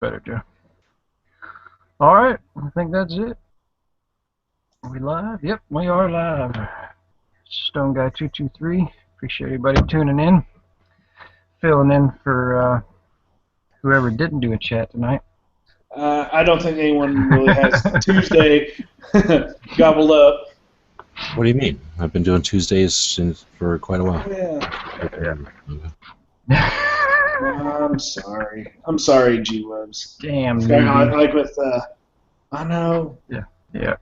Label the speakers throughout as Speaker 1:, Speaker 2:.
Speaker 1: Better, Joe. All right, I think that's it. Are we live? Yep, we are live. Stone Guy 223. Appreciate everybody tuning in, filling in for whoever didn't do a chat tonight.
Speaker 2: I don't think anyone really has Tuesday gobbled up.
Speaker 3: What do you mean? I've been doing Tuesdays for quite a while.
Speaker 2: I'm sorry. I'm sorry, G-Webs.
Speaker 1: Damn.
Speaker 2: Like with, I know.
Speaker 1: Yeah.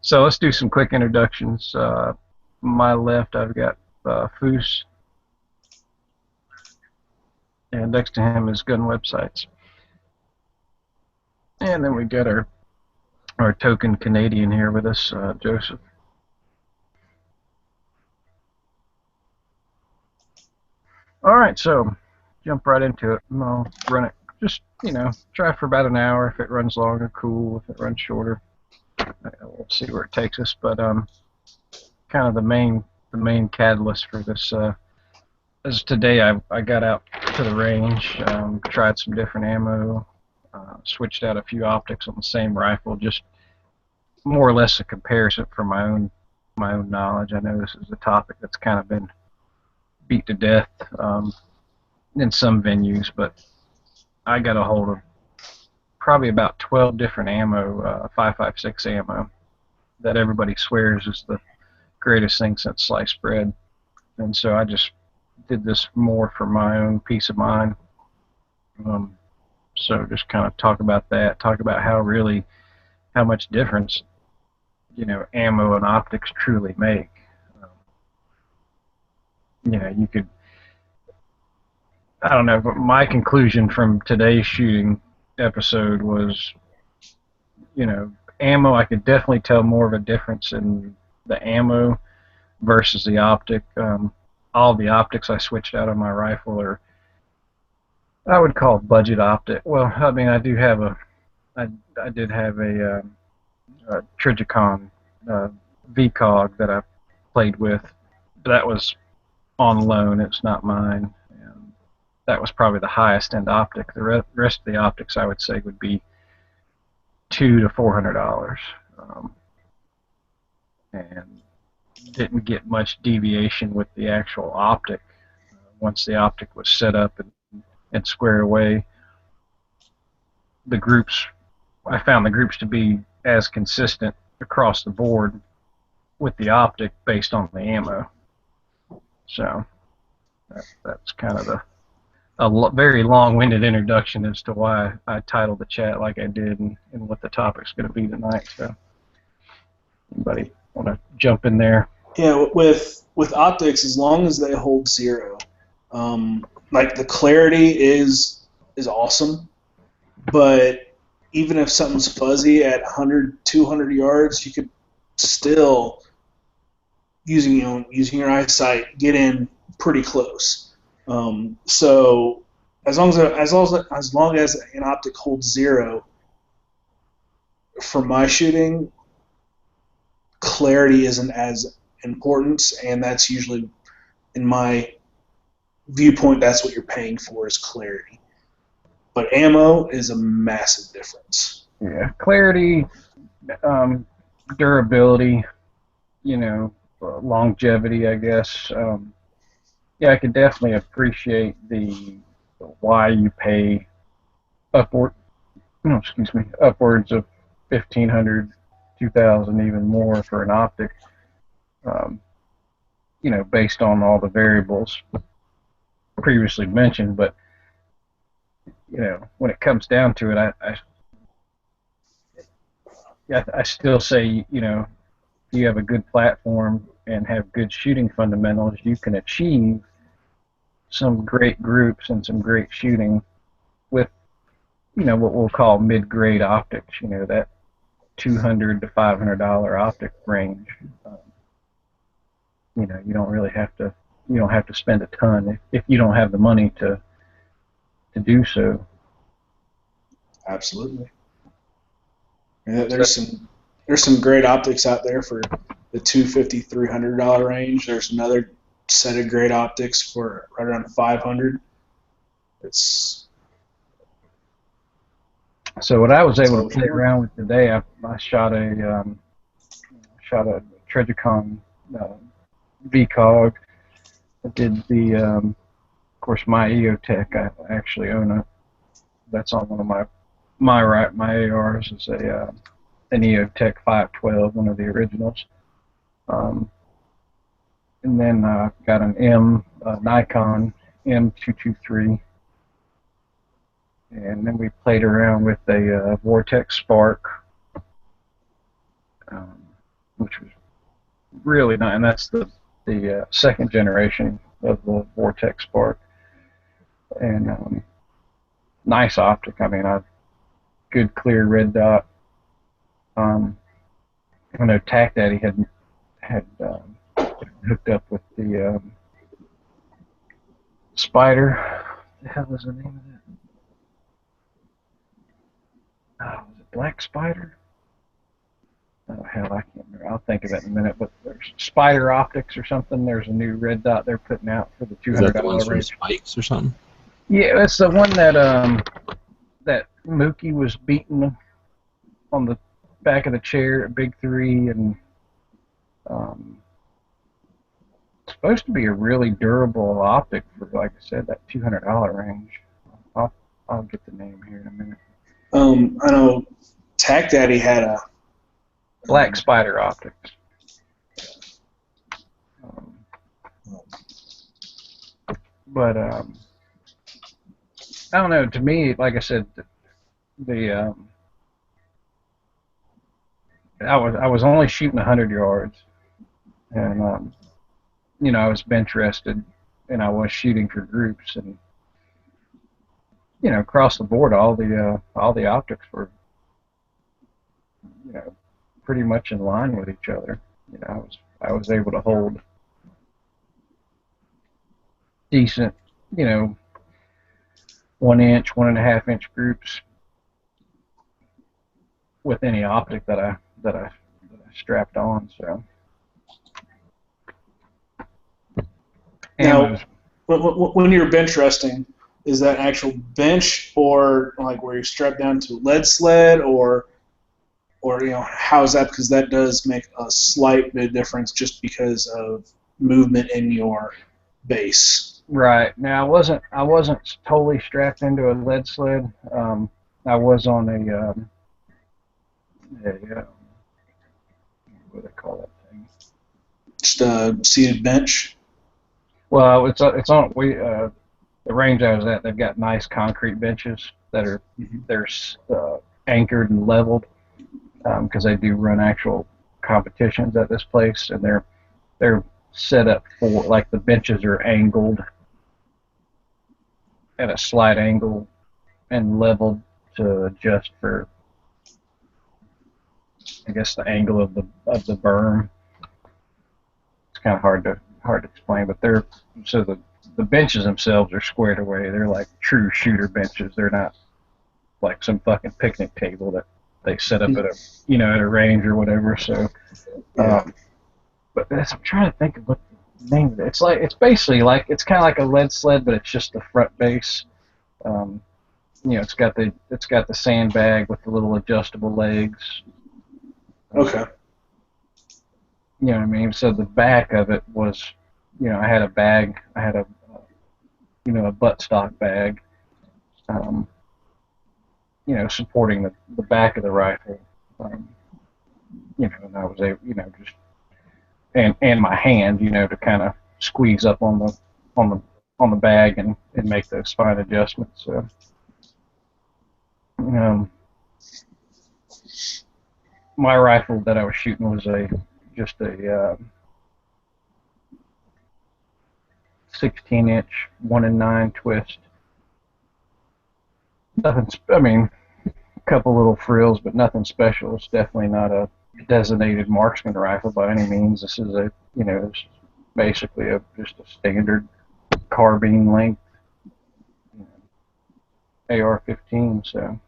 Speaker 1: So let's do some quick introductions. My left, I've got Foose, and next to him is Gun Websites. And then we got our token Canadian here with us, Joseph. All right, so jump right into it. I'll run it. Just, try for about an hour. If it runs longer, cool. If it runs shorter, we'll see where it takes us. But kind of the main catalyst for this is today I got out to the range, tried some different ammo, switched out a few optics on the same rifle, just more or less a comparison from my own knowledge. I know this is a topic that's kind of been beat to death in some venues, but I got a hold of probably about 12 different ammo, 5.56 ammo, that everybody swears is the greatest thing since sliced bread. And so I just did this more for my own peace of mind. So just kind of talk about that, talk about how much difference, ammo and optics truly make. You could, I don't know, but my conclusion from today's shooting episode was, ammo, I could definitely tell more of a difference in the ammo versus the optic. All the optics I switched out on my rifle are, I would call budget optic. Well, I mean, I did have a Trigicon VCOG that I played with, but that was on loan. It's not mine. And that was probably the highest end optic. The rest of the optics, I would say, would be $200 to $400, and didn't get much deviation with the actual optic. Once the optic was set up and squared away, I found the groups to be as consistent across the board with the optic based on the ammo. So that's kind of a very long-winded introduction as to why I titled the chat like I did and what the topic's going to be tonight. So anybody want to jump in there?
Speaker 2: Yeah, with optics, as long as they hold zero, like the clarity is awesome, but even if something's fuzzy at 100, 200 yards, you could still, using your eyesight, get in pretty close. So as long as an optic holds zero, for my shooting, clarity isn't as important, and that's usually, in my viewpoint, that's what you're paying for, is clarity. But ammo is a massive difference.
Speaker 1: Yeah, clarity, durability, longevity, I guess. Yeah, I could definitely appreciate the why you pay upwards of 1,500, 2,000, even more for an optic. Based on all the variables previously mentioned, but when it comes down to it, I still say, if you have a good platform and have good shooting fundamentals, you can achieve some great groups and some great shooting with, what we'll call mid-grade optics, that $200 to $500 optic range. You don't really have to, spend a ton if you don't have the money to do so.
Speaker 2: Absolutely. And there's some great optics out there for the $250, $300 range. There's another set of great optics for right around $500.
Speaker 1: So what I was able
Speaker 2: So
Speaker 1: to play around with today, I shot a Trijicon VCOG. I did of course, my EOTech. I actually own a. That's on one of my ARs is an EOTech 512, one of the originals. Um, and then got an Nikon M223, and then we played around with a Vortex Spark, um, which was really nice. And that's the second generation of the Vortex Spark, and nice optic. I mean, good clear red dot. I know Tac Daddy had hooked up with the Spider. What the hell was the name of that? Oh, was it Black Spider? Oh hell, I can't remember. I'll think of it in a minute. But there's Spider Optics or something. There's a new red dot they're putting out for the
Speaker 3: Is that the ones
Speaker 1: $200
Speaker 3: from
Speaker 1: range.
Speaker 3: Spikes or something?
Speaker 1: Yeah, it's the one that Mookie was beating on the back of the chair at Big Three, and um, it's supposed to be a really durable optic for, like I said, that $200 range. I'll I'll get the name here in a minute.
Speaker 2: I know Tac Daddy had a
Speaker 1: Black Spider Optics. Um, but I don't know. To me, like I said, the I was only shooting 100 yards, and I was bench rested, and I was shooting for groups, and across the board, all the optics were pretty much in line with each other. I was able to hold decent, you know, 1 inch, 1.5 inch groups with any optic that I strapped on. So
Speaker 2: now
Speaker 1: Ammo's.
Speaker 2: when you're bench resting, is that actual bench or like where you're strapped down to a lead sled or how's that? Because that does make a slight bit of difference just because of movement in your base.
Speaker 1: Right. Now I wasn't totally strapped into a lead sled. I was on a what do they call that thing?
Speaker 2: Just a seated bench.
Speaker 1: Well, it's on the range I was at. They've got nice concrete benches that are they're anchored and leveled because they do run actual competitions at this place, and they're set up for, like, the benches are angled at a slight angle and leveled to adjust for, I guess, the angle of the berm. It's kind of hard to explain, but the benches themselves are squared away. They're like true shooter benches. They're not like some fucking picnic table that they set up at a range or whatever. So,
Speaker 2: Yeah.
Speaker 1: but I'm trying to think of what the name of it. It's basically like, it's kind of like a lead sled, but it's just the front base. Um, it's got the sandbag with the little adjustable legs.
Speaker 2: Okay.
Speaker 1: You know what I mean? So the back of it was, I had a bag. I had a buttstock bag, um, supporting the back of the rifle. Um, and I was able, just and my hand, to kind of squeeze up on the on the bag and make those fine adjustments. So, um, my rifle that I was shooting was just a 16-inch 1-in-9 twist. Nothing. I mean, a couple little frills, but nothing special. It's definitely not a designated marksman rifle by any means. This is it's basically just a standard carbine length AR-15. So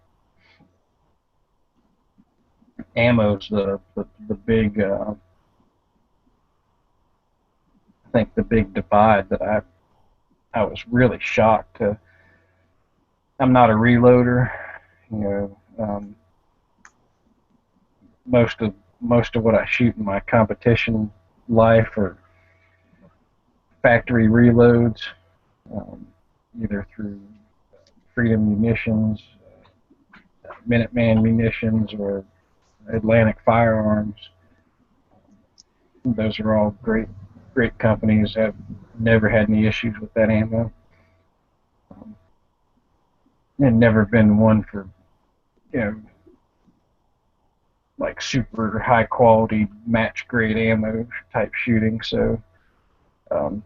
Speaker 1: ammo's the big. I think the big divide that I was really shocked to. I'm not a reloader, Um, most of what I shoot in my competition life are factory reloads, um, either through Freedom Munitions, Minuteman Munitions, or Atlantic Firearms. Those are all great companies. I've never had any issues with that ammo. And never been one for, you know, like super high quality match grade ammo type shooting. So, um,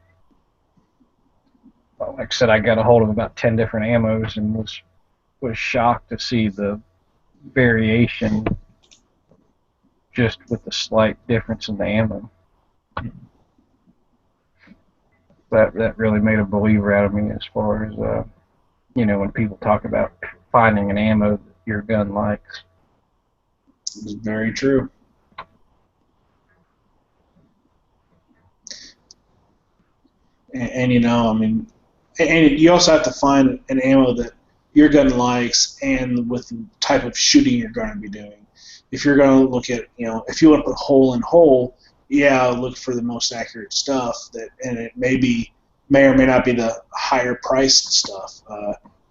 Speaker 1: like I said, I got a hold of about 10 different ammos and was shocked to see the variation just with the slight difference in the ammo. That really made a believer out of me as far as when people talk about finding an ammo that your gun likes.
Speaker 2: It's very true. And I mean, and you also have to find an ammo that your gun likes and with the type of shooting you're going to be doing. If you're going to look at, if you want to put hole in hole, yeah, look for the most accurate stuff and it may or may not be the higher priced stuff,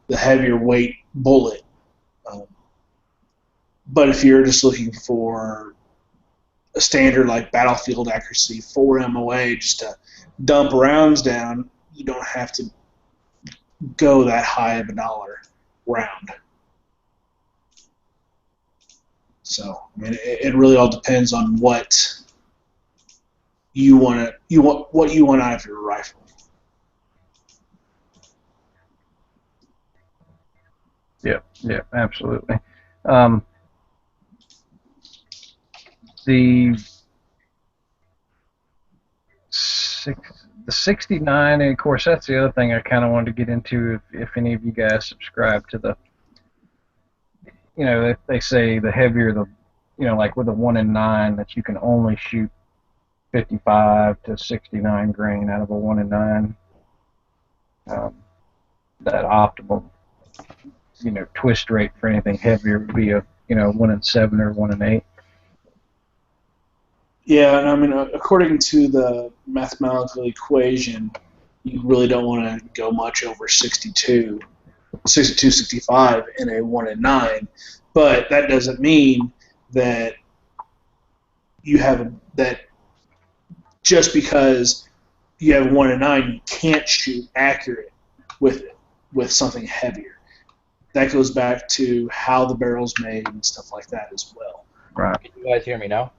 Speaker 2: the heavier weight bullet. But if you're just looking for a standard like battlefield accuracy 4 MOA just to dump rounds down, you don't have to go that high of a dollar round. So I mean, it really all depends on what you want out of your rifle.
Speaker 1: Yeah, absolutely. The 69, and of course that's the other thing I kind of wanted to get into. If any of you guys subscribe to the, they say the heavier the, like with a 1 in 9 that you can only shoot 55 to 69 grain out of a 1 in 9. That optimal, twist rate for anything heavier would be a 1 in 7 or 1 in 8.
Speaker 2: Yeah, and I mean, according to the mathematical equation, you really don't want to go much over 62, 65 in a 1 in 9. But that doesn't mean that that just because you have 1 in 9, you can't shoot accurate with it, with something heavier. That goes back to how the barrel's made and stuff like that as well.
Speaker 1: Right.
Speaker 4: Can you guys hear me now?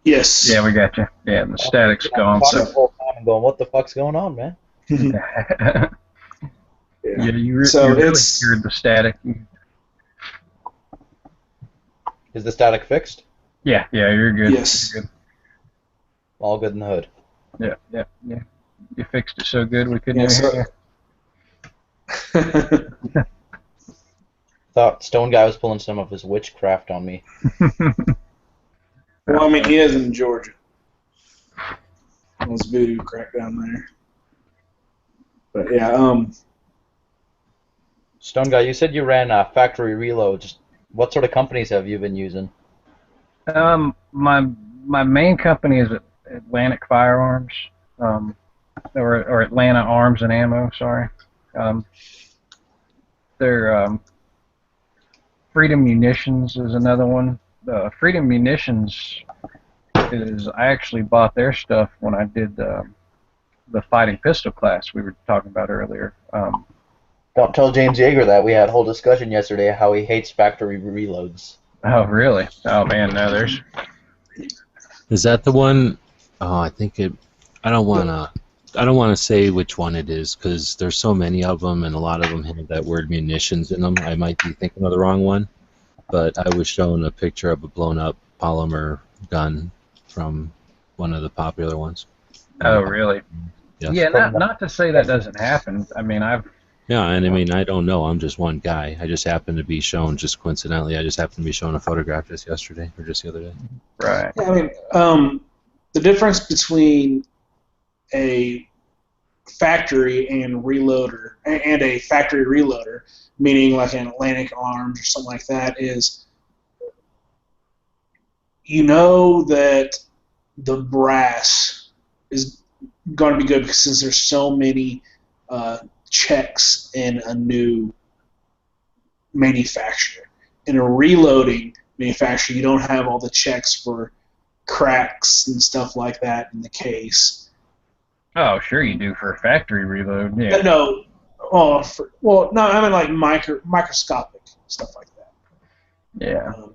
Speaker 2: Yes.
Speaker 1: Yeah, we got you. Yeah, the static's gone.
Speaker 4: So the whole time I'm going, what the fuck's going on, man?
Speaker 1: Yeah, you really heard the static.
Speaker 4: Is the static fixed?
Speaker 1: Yeah, you're good.
Speaker 2: Yes.
Speaker 1: You're good.
Speaker 4: All good in the hood.
Speaker 1: Yeah. You fixed it so good we couldn't even hear you.
Speaker 4: Thought Stone Guy was pulling some of his witchcraft on me.
Speaker 2: Well, I mean, he is in Georgia. Those voodoo crack down there. But yeah,
Speaker 4: Stone Guy, you said you ran factory reloads. What sort of companies have you been using?
Speaker 1: My main company is Atlantic Firearms, or Atlanta Arms and Ammo. Sorry. They're Freedom Munitions is another one. Freedom Munitions I actually bought their stuff when I did the fighting pistol class we were talking about earlier.
Speaker 4: Don't tell James Yeager that. We had a whole discussion yesterday how he hates factory reloads.
Speaker 1: Oh, really? Oh, man, no, there's...
Speaker 3: Is that the one? Oh, I think it... I don't want to say which one it is because there's so many of them and a lot of them have that word munitions in them. I might be thinking of the wrong one, but I was shown a picture of a blown up polymer gun from one of the popular ones.
Speaker 1: Oh, really?
Speaker 3: Yes.
Speaker 1: Yeah, not to say that doesn't happen. I mean,
Speaker 3: Yeah, and I mean, I don't know. I'm just one guy. I just happened to be shown, just coincidentally, I just happened to be shown a photograph just yesterday, or just the other day.
Speaker 1: Right.
Speaker 2: Yeah, I mean, the difference between a factory and a factory reloader, meaning like an Atlantic Arms or something like that, is you know that the brass is going to be good because since there's so many checks in a new manufacturer. In a reloading manufacturer, you don't have all the checks for cracks and stuff like that in the case.
Speaker 1: Oh, sure you do for a factory reload. Yeah.
Speaker 2: No, no, I mean like microscopic stuff like that.
Speaker 1: Yeah.
Speaker 2: Um,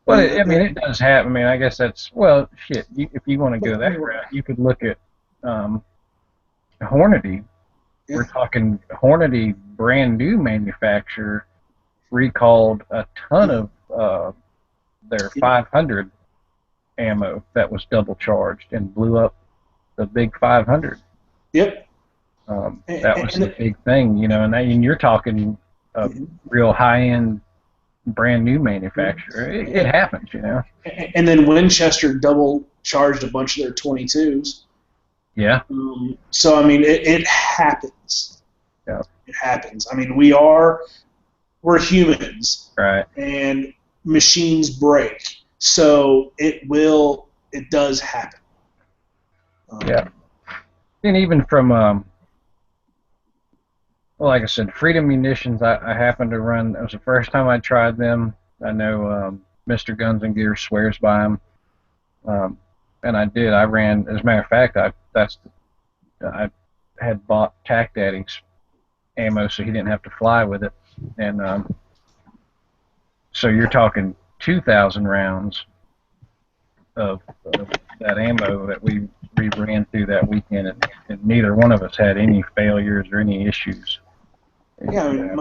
Speaker 1: Well, I mean, it does happen. I mean, I guess that's, well, shit. If you want to go that route, you could look at Hornady.
Speaker 2: Yeah.
Speaker 1: We're talking Hornady, brand new manufacturer, recalled a ton of their 500 ammo that was double charged and blew up the big 500.
Speaker 2: Yep.
Speaker 1: That was the big thing, and you're talking a real high-end, brand new manufacturer. It happens,
Speaker 2: And then Winchester double charged a bunch of their 22s.
Speaker 1: Yeah.
Speaker 2: So I mean, it happens.
Speaker 1: Yeah.
Speaker 2: It happens. I mean, we're humans,
Speaker 1: Right.
Speaker 2: and machines break, so it does happen.
Speaker 1: Yeah. And even from well, like I said, Freedom Munitions, I happened to run. It was the first time I tried them. I know Mr. Guns and Gear swears by them, and I did. I ran. As a matter of fact, I had bought Tac Daddy's ammo, so he didn't have to fly with it. And so you're talking 2,000 rounds of that ammo that we ran through that weekend, and neither one of us had any failures or any issues.
Speaker 2: Yeah, I mean,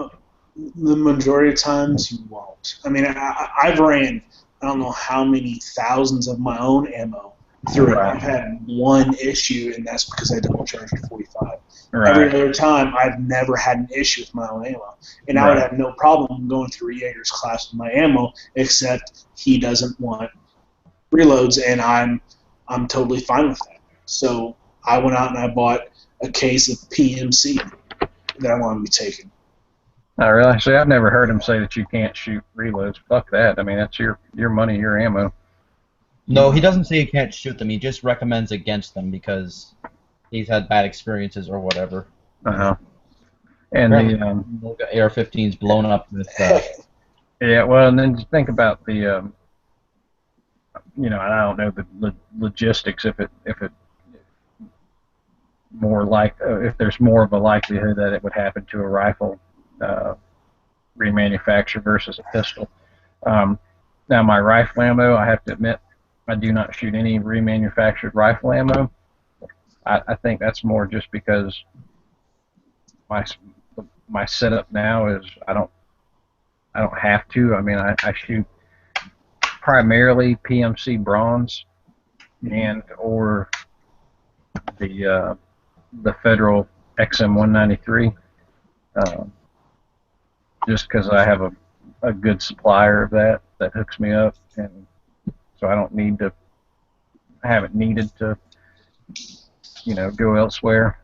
Speaker 2: the majority of times you won't. I mean, I've ran I don't know how many thousands of my own ammo through it. I've had one issue, and that's because I double charged a 45.
Speaker 1: Right.
Speaker 2: Every other time, I've never had an issue with my own ammo, and I would have no problem going through Jaeger's class with my ammo, except he doesn't want reloads, and I'm totally fine with that. So I went out and I bought a case of PMC that I want to be taking.
Speaker 1: Oh, really? See, I've never heard him say that you can't shoot reloads. Fuck that. I mean, that's your money, your ammo.
Speaker 4: No, he doesn't say he can't shoot them. He just recommends against them because he's had bad experiences or whatever.
Speaker 1: Uh-huh. And
Speaker 4: the AR-15's blown up with...
Speaker 1: yeah, well, and then just think about the... I don't know the logistics if there's more of a likelihood that it would happen to a rifle remanufacture versus a pistol. Now my rifle ammo, I have to admit, I do not shoot any remanufactured rifle ammo. I think that's more just because my setup now is I don't have to. I mean, I shoot primarily PMC bronze and or the Federal XM193, just because I have a good supplier of that hooks me up, and so I haven't needed to go elsewhere.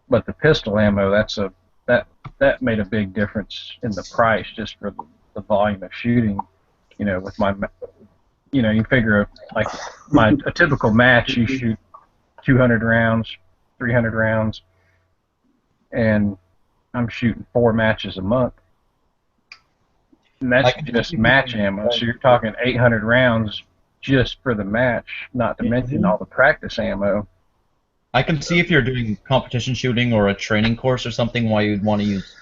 Speaker 1: But the pistol ammo, that made a big difference in the price just for the volume of shooting. With my, you figure like a typical match, you shoot 200 rounds, 300 rounds, and I'm shooting 4 matches a month. And that's just match ammo, so you're talking 800 rounds just for the match, not to mention all the practice ammo.
Speaker 4: I can see if you're doing competition shooting or a training course or something why you'd want to use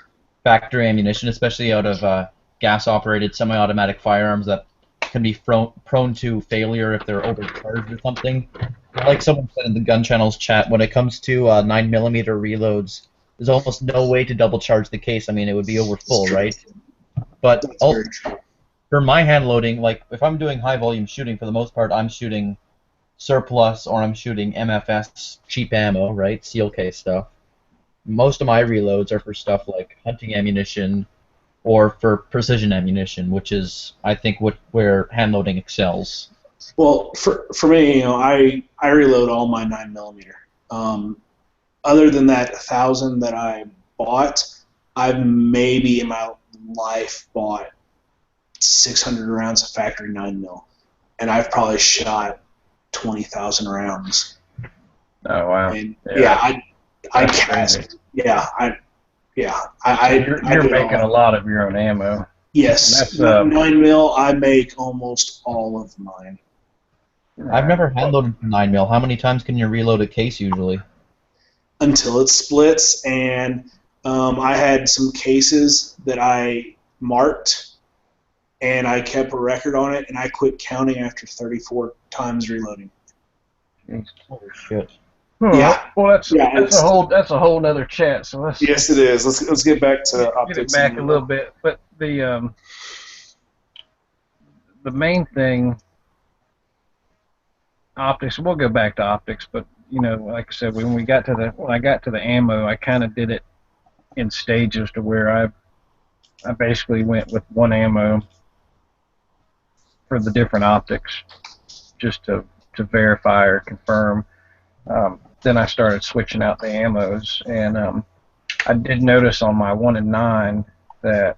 Speaker 4: factory ammunition, especially out of gas-operated semi-automatic firearms that can be prone to failure if they're overcharged or something. Like someone said in the Gun Channel's chat, when it comes to 9mm reloads, there's almost no way to double charge the case. I mean, it would be over full, right? But for my hand loading, like if I'm doing high volume shooting, for the most part, I'm shooting surplus or I'm shooting MFS cheap ammo, right? Seal case stuff. Most of my reloads are for stuff like hunting ammunition or for precision ammunition, which is, I think, where hand loading excels.
Speaker 2: Well, for me, I reload all my 9mm. Other than that 1,000 that I bought, I've maybe in my life bought 600 rounds of factory 9mm. and I've probably shot 20,000 rounds.
Speaker 1: Oh wow.
Speaker 2: And yeah, I
Speaker 1: that's
Speaker 2: cast.
Speaker 1: crazy.
Speaker 2: Yeah,
Speaker 1: So you're
Speaker 2: do it
Speaker 1: making
Speaker 2: all.
Speaker 1: a lot of your own ammo. And
Speaker 2: Yes,
Speaker 1: that's
Speaker 2: 9 mil. I make almost all of mine.
Speaker 4: I've never hand loaded 9 mil. How many times can you reload a case usually?
Speaker 2: Until it splits, and I had some cases that I marked, and I kept a record on it, and I quit counting after 34 times reloading.
Speaker 1: Jeez.
Speaker 4: Holy shit.
Speaker 2: Yeah.
Speaker 1: Well, that's a whole nother chat. So let's
Speaker 2: Yes, it is. Let's get back to
Speaker 1: get it
Speaker 2: optics.
Speaker 1: back a little bit. But the main thing, optics. We'll go back to optics, but you know, like I said, when I got to the ammo, I kind of did it in stages to where I basically went with one ammo for the different optics, just to verify or confirm. Then I started switching out the ammos, and I did notice on my 1 and 9 that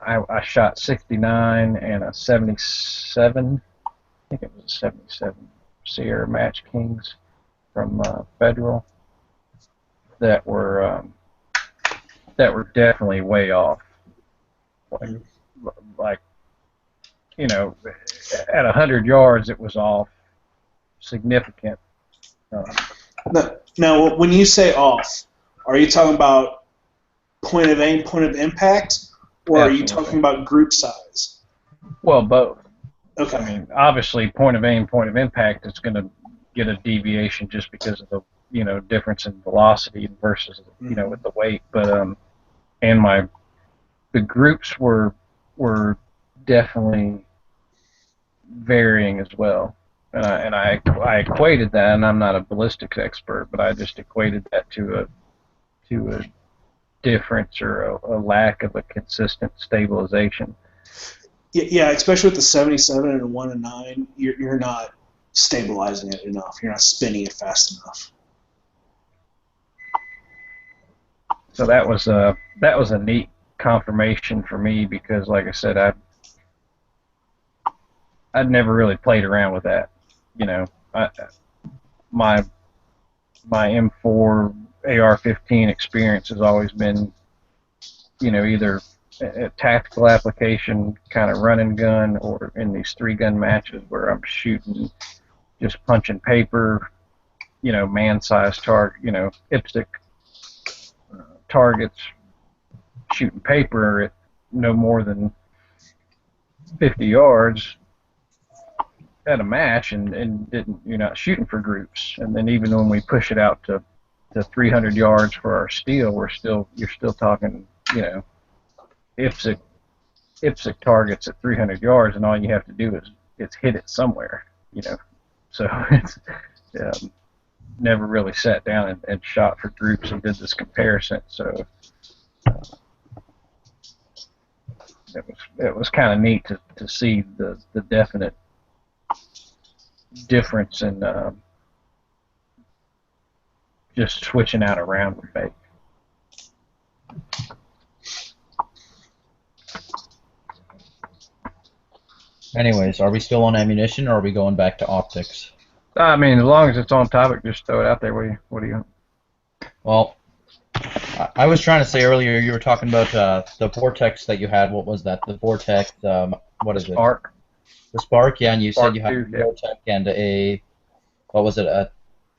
Speaker 1: I shot 69 and a 77. I think it was a 77 Sierra Match Kings from Federal that were definitely way off. Like you know, at 100 yards it was off significant.
Speaker 2: Now, when you say off, are you talking about point of aim, point of impact, or are you talking about group size?
Speaker 1: Well, both.
Speaker 2: Okay.
Speaker 1: I mean, obviously, point of aim, point of impact is going to get a deviation just because of the difference in velocity versus with the weight. But and the groups were definitely varying as well. And I equated that, and I'm not a ballistics expert, but I just equated that to a difference or a lack of a consistent stabilization.
Speaker 2: Yeah, especially with the 77 and 1 and 9, you're not stabilizing it enough. You're not spinning it fast enough.
Speaker 1: So that was a neat confirmation for me because, like I said, I'd never really played around with that. My M4 AR-15 experience has always been, either a tactical application, kind of run and gun, or in these 3-gun matches where I'm shooting, just punching paper, man-sized target, IPSC targets, shooting paper at no more than 50 yards at a match, and you're not shooting for groups. And then even when we push it out to 300 yards for our steel, you're still talking, IPSC targets at 300 yards, and all you have to do is hit it somewhere, So it's never really sat down and shot for groups and did this comparison. So it was kind of neat to see the definite difference in just switching out a round would make.
Speaker 4: Anyways, are we still on ammunition, or are we going back to optics?
Speaker 1: I mean, as long as it's on topic, just throw it out there. What do you?
Speaker 4: Well, I was trying to say earlier, you were talking about the vortex that you had. What was that? The vortex. What is it?
Speaker 1: Spark.
Speaker 4: The spark. Yeah, and you said you had a
Speaker 1: yeah.
Speaker 4: vortex and a. What was it? It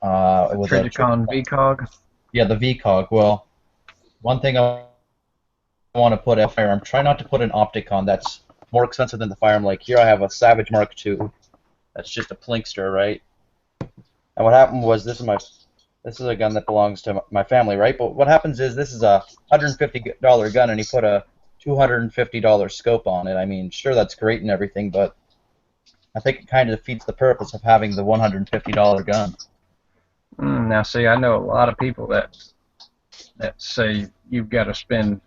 Speaker 4: was a
Speaker 1: Trijicon VCOG.
Speaker 4: Yeah, the VCOG. Well, one thing I want to put a firearm. Try not to put an optic on. That's more expensive than the firearm. Like here, I have a Savage Mark II. That's just a plinkster, right? And what happened was this is a gun that belongs to my family, right? But what happens is this is a $150 gun, and he put a $250 scope on it. I mean, sure, that's great and everything, but I think it kind of defeats the purpose of having the $150 gun.
Speaker 1: Now, see, I know a lot of people that say you've got to spend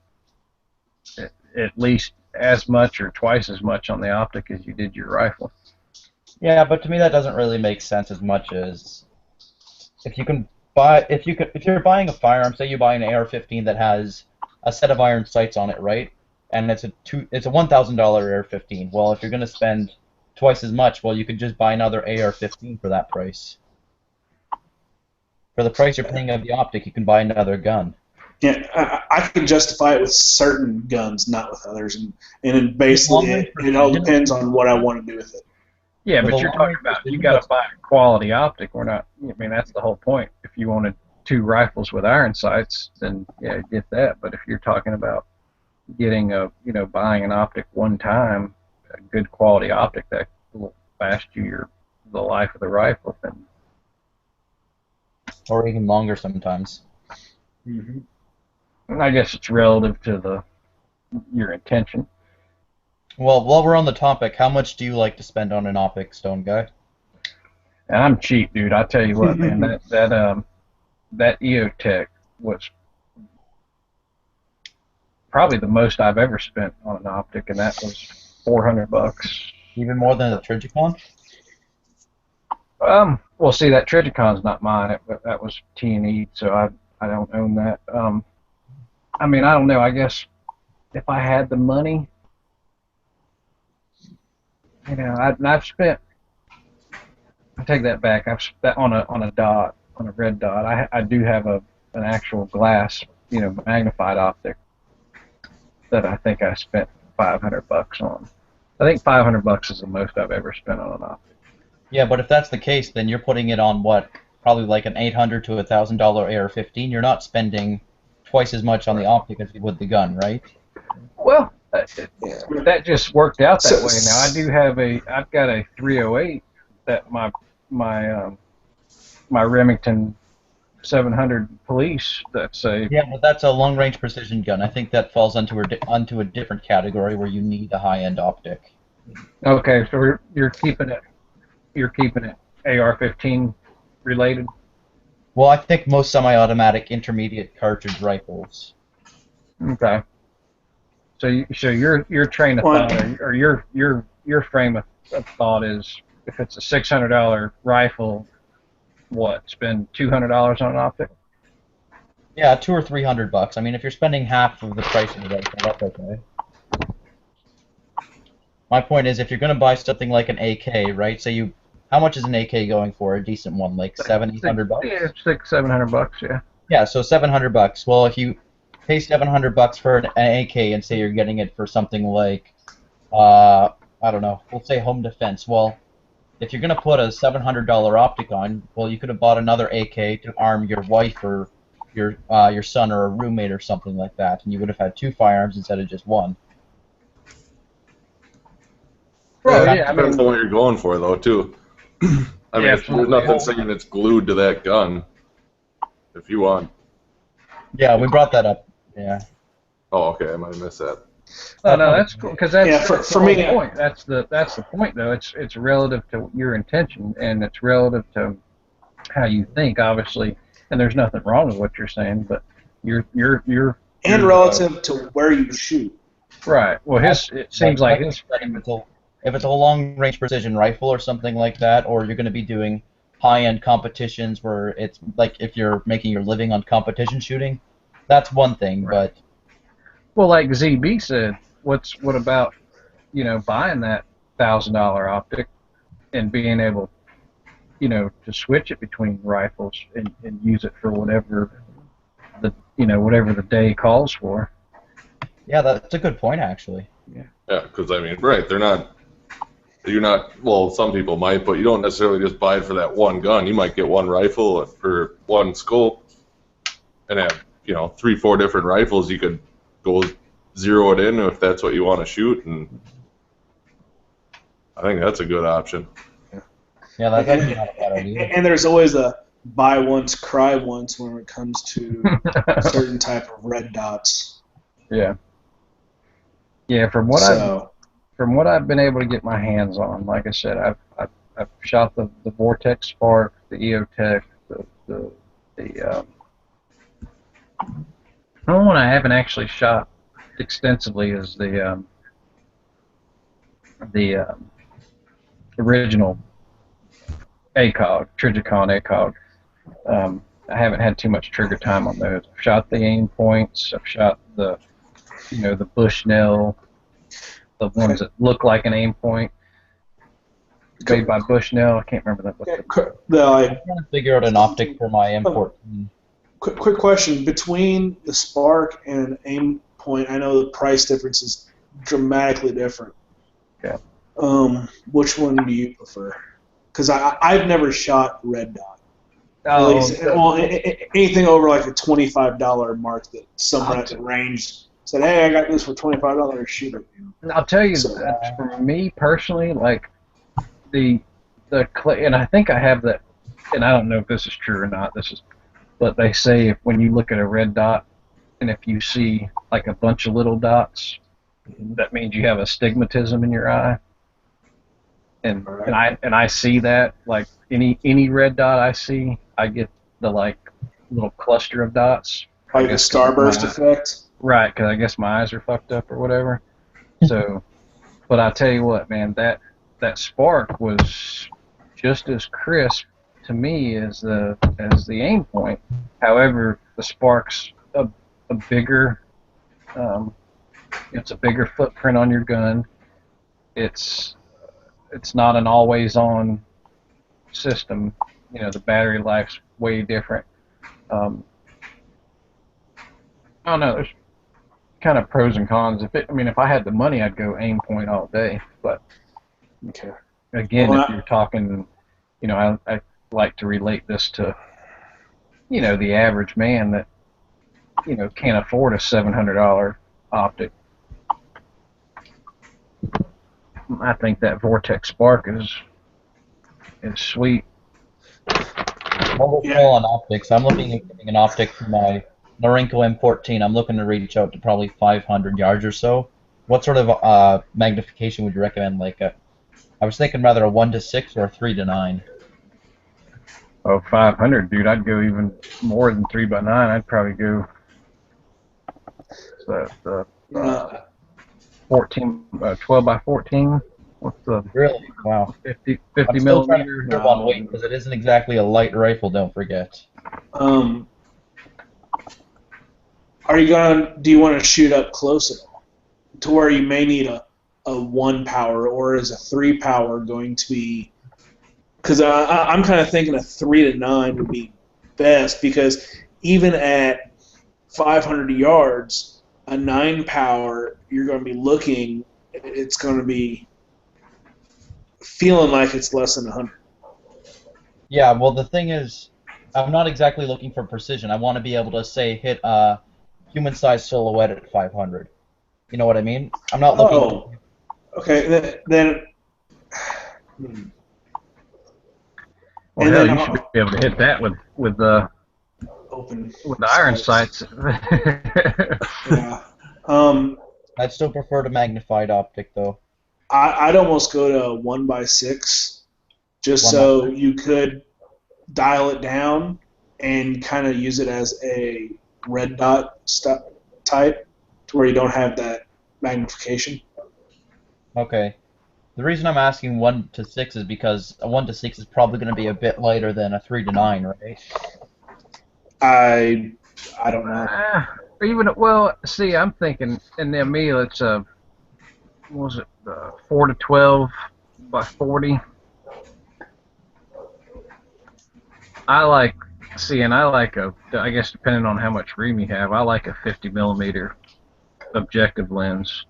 Speaker 1: at least as much or twice as much on the optic as you did your rifle.
Speaker 4: Yeah, but to me that doesn't really make sense as much as if you're buying a firearm, say you buy an AR-15 that has a set of iron sights on it, right? And it's a $1,000 AR-15. Well, if you're going to spend twice as much. Well, you could just buy another AR-15 for that price. For the price you're paying of the optic, you can buy another gun.
Speaker 2: Yeah, I can justify it with certain guns, not with others, and then basically it all depends on what I want to do with it.
Speaker 1: Yeah,
Speaker 4: With
Speaker 1: but
Speaker 4: a
Speaker 1: you're
Speaker 4: long
Speaker 1: talking
Speaker 4: range
Speaker 1: about you
Speaker 4: precision,
Speaker 1: got to
Speaker 4: that's-
Speaker 1: buy a quality optic. We're not. I mean, that's the whole point. If you wanted 2 rifles with iron sights, then yeah, get that. But if you're talking about getting buying an optic one time, a good quality optic that will last you the life of the rifle, then
Speaker 4: or even longer sometimes.
Speaker 1: I guess it's relative to your intention.
Speaker 4: Well, while we're on the topic, how much do you like to spend on an optic, Stone Guy?
Speaker 1: And I'm cheap, dude. I tell you what, man. That EOTech was probably the most I've ever spent on an optic, and that was $400.
Speaker 4: Even more than the Trijicon?
Speaker 1: Well, see, that Trigicon's not mine. That was T&E, so I don't own that. I mean, I don't know. I guess if I had the money, I've spent. I take that back. I've spent on a red dot. I do have an actual glass, magnified optic that I think I spent $500 on. I think $500 is the most I've ever spent on an optic.
Speaker 4: Yeah, but if that's the case, then you're putting it on what? Probably like an $800 to $1,000 AR-15. You're not spending twice as much on the optic as you would the gun, right?
Speaker 1: Well, that just worked out that way. Now I've got a 308 that my Remington 700 police.
Speaker 4: Yeah, but that's a long-range precision gun. I think that falls onto a different category where you need a high-end optic.
Speaker 1: Okay, so you're keeping it AR-15 related.
Speaker 4: Well, I think most semi-automatic intermediate cartridge rifles.
Speaker 1: Okay. So your train of thought or your frame of thought is if it's a $600 rifle, spend $200 on an optic?
Speaker 4: Yeah, $200 or $300. I mean, if you're spending half of the price of the rifle, that's okay. My point is, if you're going to buy something like an AK, right? How much is an AK going for? A decent one, like $700-800?
Speaker 1: Yeah, $600-700, yeah.
Speaker 4: Yeah, so $700. Well, if you pay $700 for an AK and say you're getting it for something like, I don't know, we'll say home defense. Well, if you're going to put a $700 optic on, well, you could have bought another AK to arm your wife or your son or a roommate or something like that, and you would have had 2 firearms instead of just one.
Speaker 1: Well,
Speaker 5: yeah,
Speaker 1: yeah,
Speaker 5: it depends on what you're going for, though, too. I mean, there's nothing saying it's glued to that gun. If you want.
Speaker 4: Yeah, we brought that up. Yeah.
Speaker 5: Oh, okay. I might have missed that.
Speaker 1: Oh, no, that's cool because that's
Speaker 2: for me,
Speaker 1: the point. That's the point, though. It's relative to your intention and it's relative to how you think, obviously. And there's nothing wrong with what you're saying, but you're
Speaker 2: relative to where you shoot.
Speaker 1: Right. Well, it seems like his.
Speaker 4: If it's a long-range precision rifle or something like that, or you're going to be doing high-end competitions where it's like if you're making your living on competition shooting, that's one thing.
Speaker 1: Right.
Speaker 4: But
Speaker 1: well, like ZB said, what about buying that $1,000 optic and being able to switch it between rifles and use it for whatever the day calls for.
Speaker 4: Yeah, that's a good point actually.
Speaker 5: Yeah, because I mean, right? You're not. Well, some people might, but you don't necessarily just buy it for that one gun. You might get one rifle or one scope, and have 3-4 different rifles. You could go zero it in if that's what you want to shoot, and I think that's a good option.
Speaker 4: Yeah, that's actually not a bad idea.
Speaker 2: And there's always a buy once, cry once when it comes to certain type of red dots.
Speaker 1: Yeah. Yeah, from what I've been able to get my hands on, like I said, I've shot the Vortex Spark, the EOTech, the only one I haven't actually shot extensively is the original ACOG, Trijicon ACOG. I haven't had too much trigger time on those. I've shot the aim points. I've shot the Bushnell, the ones that look like an aim point. made by Bushnell. I can't remember that.
Speaker 2: Yeah,
Speaker 4: I'm trying to figure out an optic for my M14.
Speaker 2: quick question. Between the Spark and an aim point, I know the price difference is dramatically different.
Speaker 1: Yeah.
Speaker 2: Which one do you prefer? Because I've never shot red dot. At
Speaker 1: Oh,
Speaker 2: least, well, anything over like a $25 mark that someone at the range said, "Hey, I got this for $25. Shoot it."
Speaker 1: I'll tell you,
Speaker 2: So-
Speaker 1: for me personally, like the and I think I have that, and I don't know if this is true or not. But they say when you look at a red dot, and if you see like a bunch of little dots, that means you have astigmatism in your eye. And I see that, like any red dot I see, I get the like little cluster of dots. I
Speaker 2: Like the
Speaker 1: guess 'cause
Speaker 2: starburst effect.
Speaker 1: right, because I guess my eyes are fucked up or whatever. So, but I tell you what, man, that spark was just as crisp to me as the aim point. However, the spark's a bigger, it's a bigger footprint on your gun. It's not an always on system. You know, the battery life's way different. I don't know. There's kind of pros and cons. If I had the money, I'd go aim point all day. But
Speaker 2: Okay.
Speaker 1: again,
Speaker 2: Well,
Speaker 1: if you're talking, I like to relate this to, the average man that, can't afford a $700 optic. I think that Vortex Spark is sweet.
Speaker 4: Overall on optics, I'm looking at getting an optic for my Norinco M14. I'm looking to reach out to probably 500 yards or so. What sort of magnification would you recommend? I was thinking rather a 1:6 or a 3:9.
Speaker 1: Oh, 500, dude. I'd go even more than 3x9. I'd probably go the 12x14. What's the
Speaker 4: Really? Wow.
Speaker 1: 50
Speaker 4: I'm still trying to
Speaker 1: millimeter?
Speaker 4: improve on weight because it isn't exactly a light rifle. Don't forget.
Speaker 2: do you want to shoot up close at all? To where you may need a 1 power, or is a 3 power going to be? Because I'm kind of thinking a 3-9 would be best, because even at 500 yards, a 9 power, you're going to be looking, it's going to be feeling like it's less than 100.
Speaker 4: Yeah. Well, the thing is, I'm not exactly looking for precision. I want to be able to say hit a human-sized silhouette at 500. You know what I mean? I'm not looking.
Speaker 2: Oh, okay. Then
Speaker 1: Well,
Speaker 2: and
Speaker 1: hell,
Speaker 2: then
Speaker 1: you should be able to hit that with the
Speaker 2: open
Speaker 1: iron sights.
Speaker 2: Yeah.
Speaker 4: I'd still prefer the magnified optic, though.
Speaker 2: I'd almost go to 1x6, just
Speaker 4: 1
Speaker 2: so
Speaker 4: by 6?
Speaker 2: you could dial it down and kind of use it as a red dot type, to where you don't have that magnification.
Speaker 4: Okay. The reason I'm asking 1:6 is because a 1:6 is probably going to be a bit lighter than a 3:9, right?
Speaker 2: I don't know.
Speaker 1: Or even, well, see, I'm thinking in the meal it's what was it 4-12 by 40. I guess depending on how much room you have, I like a 50 millimeter objective lens.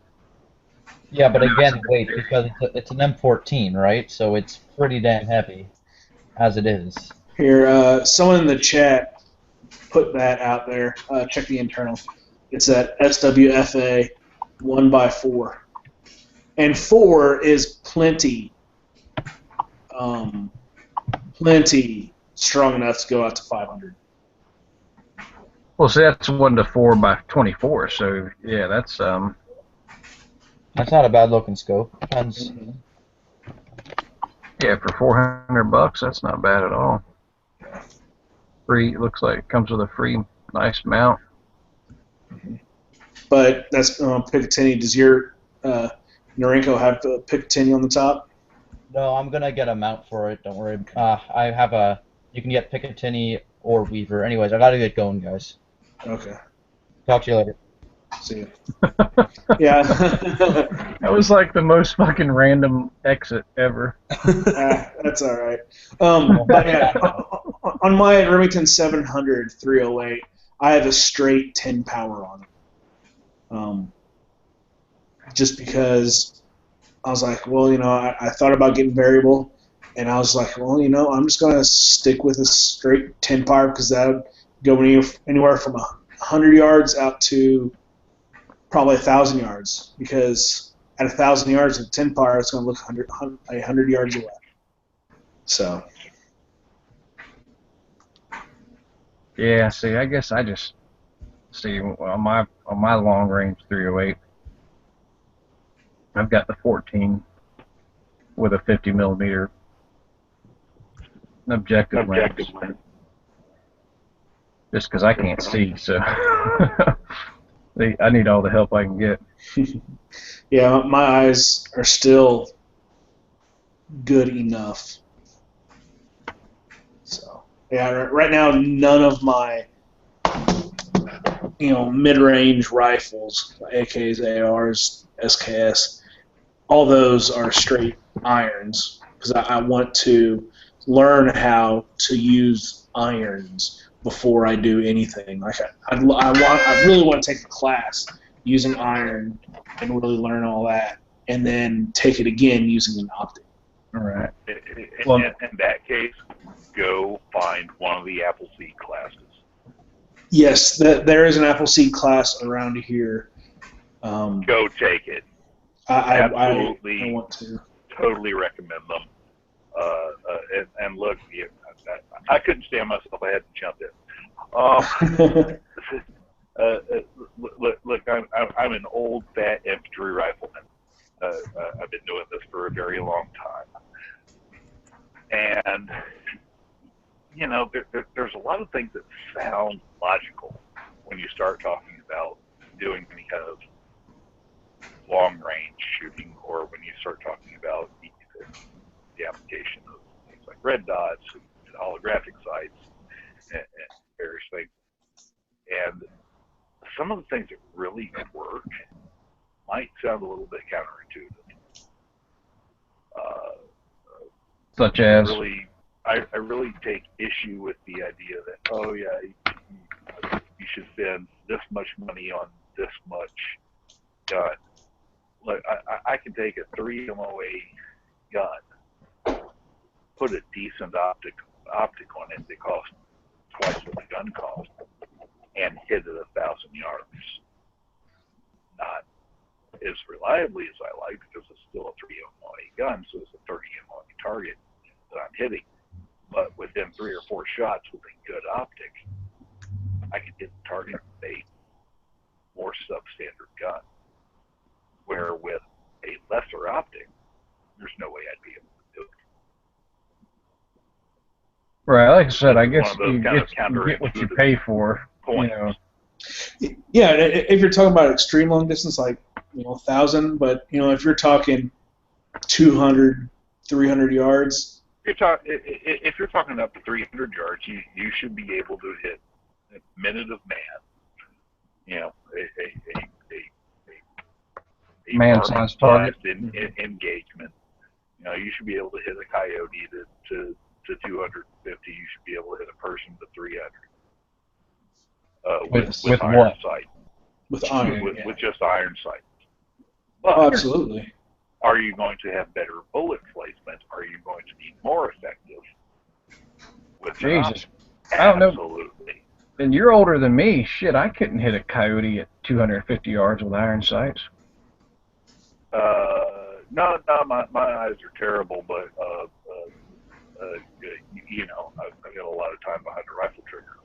Speaker 4: Yeah, but again, wait, because it's an M14, right? So it's pretty damn heavy, as it is.
Speaker 2: Here, someone in the chat put that out there. Check the internal. It's at SWFA 1x4, and 4 is plenty strong enough to go out to 500.
Speaker 1: Well, see, that's 1-4 by 24. So yeah, that's
Speaker 4: That's not a bad looking scope. Depends.
Speaker 1: yeah, for $400, that's not bad at all. Free, looks like it comes with a free nice mount.
Speaker 2: But that's Picatinny. Does your Norinco have the Picatinny on the top?
Speaker 4: No, I'm gonna get a mount for it. Don't worry. You can get Picatinny or Weaver. Anyways, I gotta get going, guys.
Speaker 2: Okay.
Speaker 4: Talk to you later.
Speaker 2: See ya. Yeah.
Speaker 1: That was like the most fucking random exit ever.
Speaker 2: That's all right. But yeah, on my Remington 700 308, I have a straight 10 power on it. Just because I was like, well, I thought about getting variable, and I was like, well, I'm just going to stick with a straight 10 power because that would go anywhere from 100 yards out to probably 1,000 yards, because at 1,000 yards with 10 power, it's going to look 100 yards away. So.
Speaker 1: Yeah, see, I guess I just see on my long range 308, I've got the 14 with a 50 millimeter objective lens, just because I can't see, so I need all the help I can get.
Speaker 2: Yeah, my eyes are still good enough. So yeah, right now none of my mid-range rifles, AKs, ARs, SKS, all those are straight irons because I want to learn how to use irons before I do anything. Like I really want to take a class using iron and really learn all that, and then take it again using an optic.
Speaker 1: All right.
Speaker 6: In that case, go find one of the Appleseed classes.
Speaker 2: Yes, there is an Appleseed class around here.
Speaker 6: Go take it.
Speaker 2: Absolutely, I want to.
Speaker 6: Totally recommend them. And look, I couldn't stand myself. I had to jump in. Look, I'm an old fat infantry rifleman. I've been doing this for a very long time, and there's a lot of things that sound logical when you start talking about doing any kind of long range shooting, or when you start talking about the application of things like red dots and holographic sights and various things. And some of the things that really work might sound a little bit counterintuitive.
Speaker 1: Such as?
Speaker 6: I really take issue with the idea that, you should spend this much money on this much gun. Look, I can take a 3 MOA gun, put a decent optic on it that costs twice what the gun costs, and hit it 1,000 yards. Not as reliably as I like, because it's still a 3 MOA gun, so it's a 30 MOA target that I'm hitting. But within 3 or 4 shots with a good optic, I can hit the target with a more substandard gun. Where with a lesser optic, there's no way I'd be able to do it.
Speaker 1: Right, like I said, I guess you
Speaker 6: get
Speaker 1: what you pay for.
Speaker 2: Yeah, if you're talking about extreme long distance, like 1,000, but if you're talking 200, 300 yards.
Speaker 6: If you're talking up to 300 yards, you should be able to hit a minute of man. A
Speaker 1: man-sized target
Speaker 6: engagement. You should be able to hit a coyote to 250. You should be able to hit a person to 300. With iron
Speaker 1: what?
Speaker 6: sight.
Speaker 2: With iron.
Speaker 6: With just iron sight.
Speaker 2: But absolutely.
Speaker 6: Are you going to have better bullet placement? Are you going to be more effective?
Speaker 1: Jesus, I don't know.
Speaker 6: Absolutely.
Speaker 1: And you're older than me. Shit, I couldn't hit a coyote at 250 yards with iron sights.
Speaker 6: No, my eyes are terrible, but I've got a lot of time behind a rifle trigger.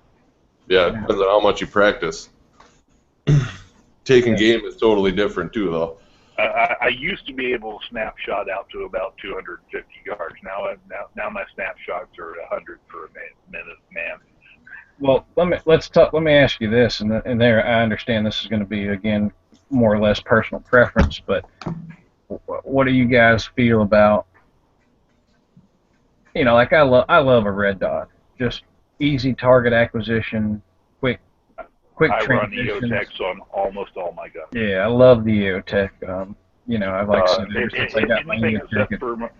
Speaker 5: Yeah, it depends on how much you practice. Taking game is totally different too, though.
Speaker 6: I used to be able to snapshot out to about 250 yards. Now my snapshots are 100 for a minute, man.
Speaker 1: Well, let me ask you this, and there I understand this is going to be again more or less personal preference, but what do you guys feel about? Like I love a red dot, just easy target acquisition, quick quick
Speaker 6: I run
Speaker 1: transitions.
Speaker 6: EOTechs on almost all my guns.
Speaker 1: Yeah, I love the EOTech. You know, I've like said ever since I got my
Speaker 6: Anything
Speaker 1: EOTech.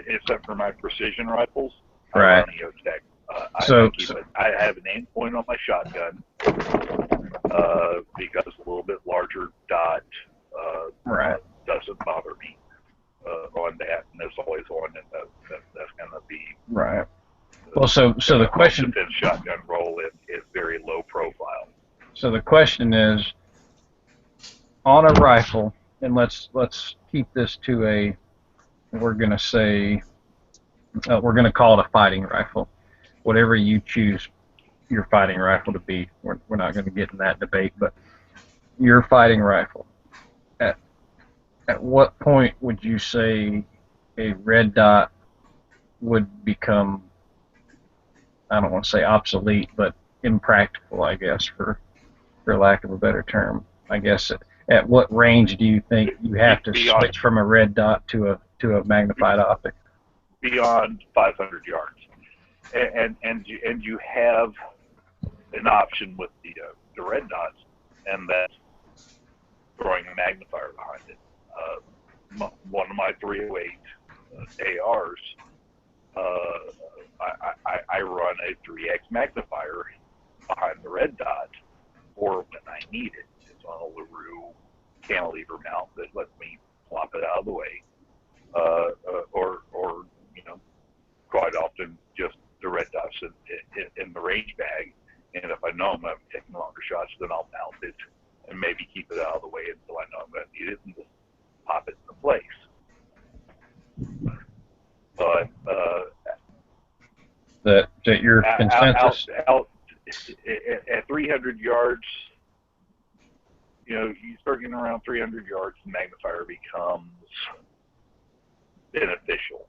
Speaker 6: except for my precision rifles,
Speaker 1: Right.
Speaker 6: I run EOTech. I have an aim point on my shotgun because a little bit larger dot
Speaker 1: Right.
Speaker 6: doesn't bother me on that, and it's always on, and that's going to be
Speaker 1: Right. Well, so the question.
Speaker 6: Defense shotgun roll is very low profile.
Speaker 1: So the question is, on a rifle, and let's keep this to a, we're gonna say, we're gonna call it a fighting rifle, whatever you choose your fighting rifle to be. We're not going to get in that debate, but your fighting rifle. At what point would you say a red dot would become, I don't want to say obsolete, but impractical, I guess, for lack of a better term. I guess at what range do you think you have to switch from a red dot to a magnified optic?
Speaker 6: Beyond 500 yards, and you have an option with the red dots, and that's throwing a magnifier behind it. One of my 308 ARs, I run a 3x magnifier behind the red dot for when I need it. It's on a LaRue cantilever mount that lets me plop it out of the way, or you know, quite often just the red dots in the range bag. And if I know I'm going to be taking longer shots, then I'll mount it and maybe keep it out of the way until I know I'm going to need it, and just pop it into place. But
Speaker 1: that your consensus
Speaker 6: out at 300 yards, you know, you start getting around 300 yards, the magnifier becomes beneficial.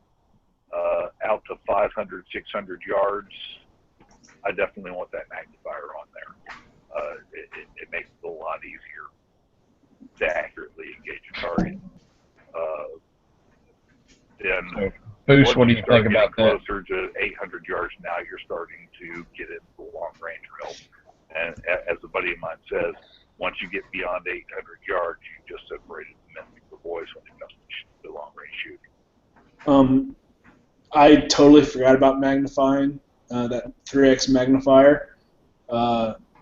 Speaker 6: Out to 500, 600 yards, I definitely want that magnifier on there. It makes it a lot easier to accurately engage a target. Then
Speaker 1: Boost, what do you think about that?
Speaker 6: Closer to 800 yards now, you're starting to get into the long range realm. And as a buddy of mine says, once you get beyond 800 yards, you just separated the men from the boys when it comes to long range shooting.
Speaker 2: I totally forgot about magnifying, that 3x magnifier.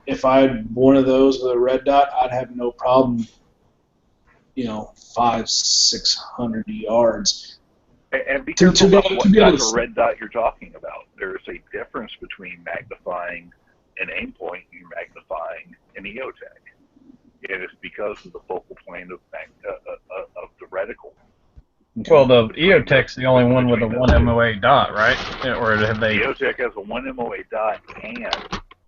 Speaker 2: If I had one of those with a red dot, I'd have no problem, 500-600 yards.
Speaker 6: And be careful about what type of red dot you're talking about. There's a difference between magnifying an aim point and magnifying an EOTech. And it's because of the focal plane of the reticle.
Speaker 1: Well, the EOTech's the only one with a 1 MOA dot, right? Or have they?
Speaker 6: EOTech has a 1 MOA dot, and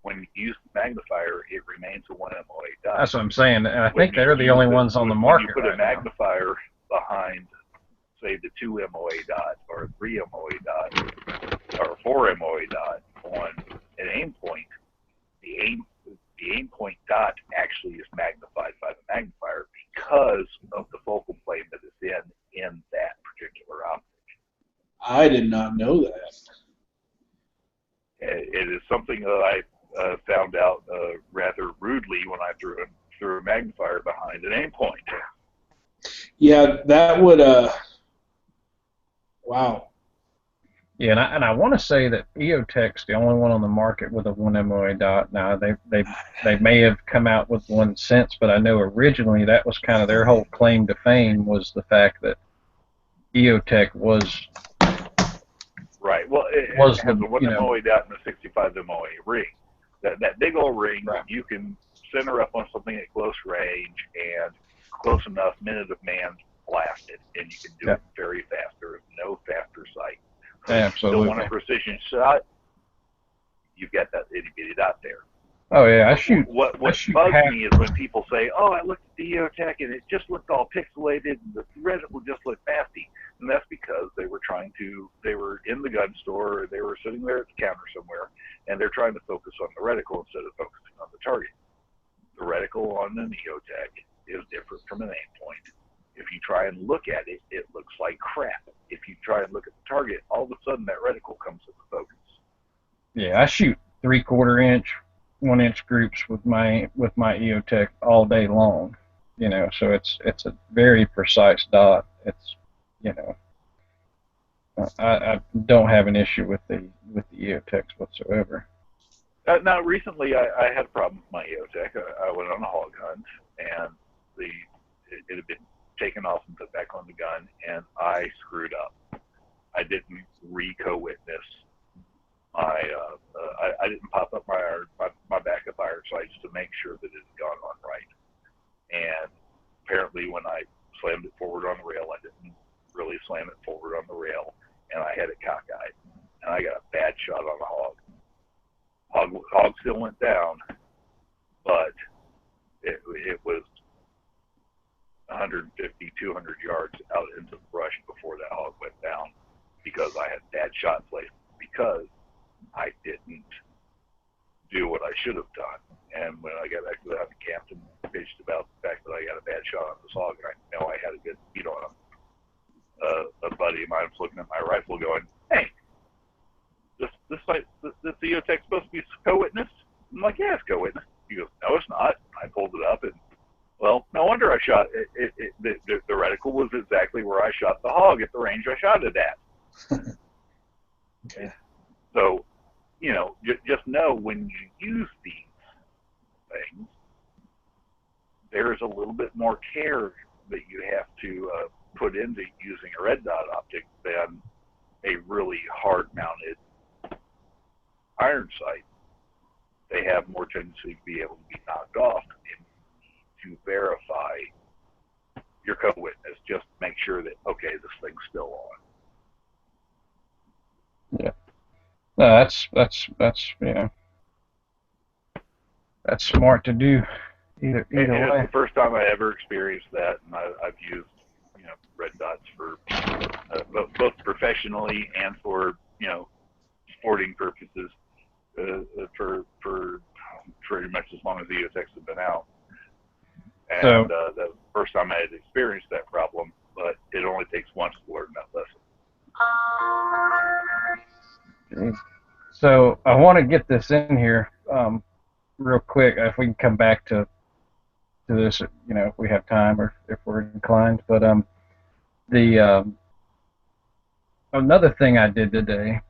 Speaker 6: when you use the magnifier, it remains a 1 MOA dot.
Speaker 1: That's what I'm saying. And I think they're the only ones on the market.
Speaker 6: When you put a magnifier behind, say, the 2 MOA dot or a 3 MOA dot or a 4 MOA dot on an aim point, the aim point dot actually is magnified by the magnifier because of the focal plane that is in that particular optic.
Speaker 2: I did not know that.
Speaker 6: It is something that I found out rather rudely when I threw a magnifier behind an aim point.
Speaker 2: Yeah, that would wow.
Speaker 1: Yeah, and I want to say that EOTech's the only one on the market with a 1 MOA dot. Now they may have come out with one since, but I know originally that was kind of their whole claim to fame, was the fact that EOTech was
Speaker 6: right. Well, it has a 1 MOA dot and a 65 MOA ring. That big old ring, right. You can center up on something at close range and close enough minute of man blast it, and you can do it very fast. There is no faster sight.
Speaker 1: Absolutely.
Speaker 6: Still want a precision shot, you've got that itty bitty dot there.
Speaker 1: Oh yeah, I shoot.
Speaker 6: What bugs me is when people say, "Oh, I looked at the EOTech and it just looked all pixelated, and the reticle just looked nasty," and that's because they were in the gun store, or they were sitting there at the counter somewhere, and they're trying to focus on the reticle instead of focusing on the target. The reticle on an EOTech is different from an aim point. If you try and look at it, it looks like crap. If you try and look at the target, all of a sudden that reticle comes into focus.
Speaker 1: Yeah, I shoot 3/4 inch 1-inch groups with my EOTech all day long. So it's a very precise dot. It's you know I don't have an issue with the EOTechs whatsoever.
Speaker 6: Now, recently I had a problem with my EOTech. I went on a hog hunt, and it had been taken off and put back on the gun, and I screwed up. I didn't re-co-witness I didn't pop up my backup iron sights to make sure that it had gone on right. And apparently when I slammed it forward on the rail, I didn't really slam it forward on the rail, and I had it cockeyed, and I got a bad shot on the hog. Hog still went down, but it was 150, 200 yards out into the brush before that hog went down because I had bad shot placement, because I didn't do what I should have done. And when I got back to the hunting camp and bitched about the fact that I got a bad shot on this hog, and I know I had a good beat on him, a buddy of mine was looking at my rifle going, "Hey, this EOTech's supposed to be co-witness?" I'm like, "Yeah, it's co-witness." He goes, "No, it's not." I pulled it up, and well, no wonder I shot it. The reticle was exactly where I shot the hog at the range I shot it at.
Speaker 2: Okay.
Speaker 6: So, just know when you use these things, there's a little bit more care that you have to put into using a red dot optic than a really hard-mounted iron sight. They have more tendency to be able to be knocked off, and to verify your co-witness, just make sure that, okay, this thing's still on.
Speaker 1: Yeah. No, that's smart to do. Either
Speaker 6: And
Speaker 1: way.
Speaker 6: it's the first time I ever experienced that, and I've used red dots for both professionally and for sporting purposes for pretty much as long as the EOTechs have been out. And that was the first time I had experienced that problem, but it only takes once to learn that lesson.
Speaker 1: So I want to get this in here real quick. If we can come back to this, if we have time or if we're inclined. But another thing I did today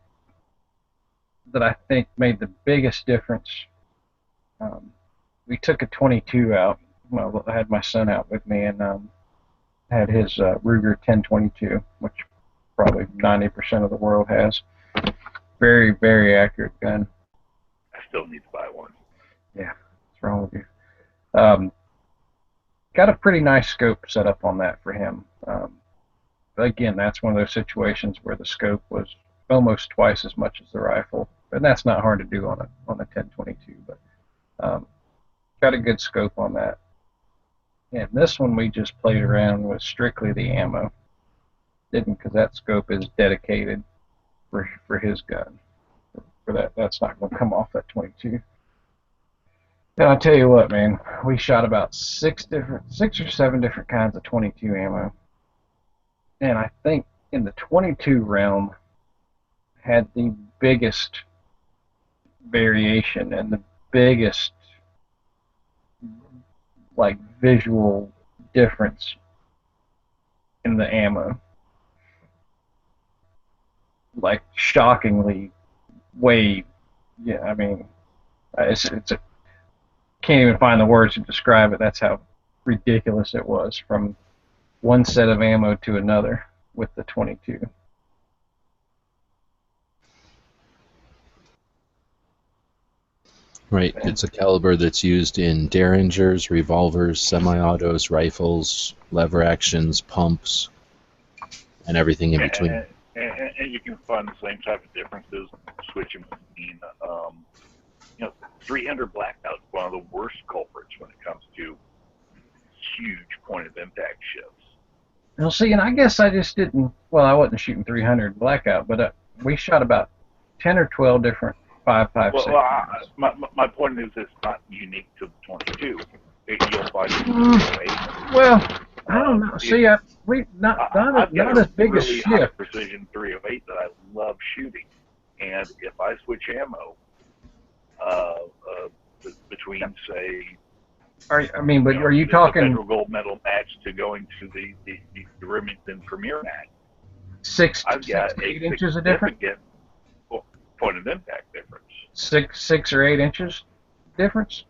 Speaker 1: that I think made the biggest difference. We took a 22 out. Well, I had my son out with me and had his Ruger 1022, which probably 90% of the world has. Very, very accurate gun.
Speaker 6: I still need to buy one.
Speaker 1: Yeah, what's wrong with you? Got a pretty nice scope set up on that for him. But again, that's one of those situations where the scope was almost twice as much as the rifle, and that's not hard to do on a 1022. But got a good scope on that. And this one we just played around with strictly the ammo. Didn't, because that scope is dedicated for his gun. For that's not going to come off that 22. And I'll tell you what, man, we shot about 6 or 7 different kinds of 22 ammo. And I think in the 22 realm had the biggest variation and the biggest visual difference in the ammo. Shockingly way, yeah, I mean, can't even find the words to describe it. That's how ridiculous it was from one set of ammo to another with the 22.
Speaker 3: Right, it's a caliber that's used in derringers, revolvers, semi-autos, rifles, lever actions, pumps, and everything in between.
Speaker 6: And you can find the same type of differences switching between 300 blackout, one of the worst culprits when it comes to huge point of impact shifts.
Speaker 1: Well, see, and I guess I just didn't. Well, I wasn't shooting 300 blackout, but we shot about 10 or 12 different 5.56.
Speaker 6: Well, my point is, it's not unique to the 22. You'll find it.
Speaker 1: Well, I don't know. See, not as big a shift.
Speaker 6: High precision 308 that I love shooting, and if I switch ammo, between, say,
Speaker 1: I mean, but are you
Speaker 6: the
Speaker 1: talking
Speaker 6: federal gold medal match to going to the Remington Premier match?
Speaker 1: six
Speaker 6: I've got
Speaker 1: to
Speaker 6: a
Speaker 1: 8 inches of difference?
Speaker 6: significant point of impact difference.
Speaker 1: 6 or 8 inches difference?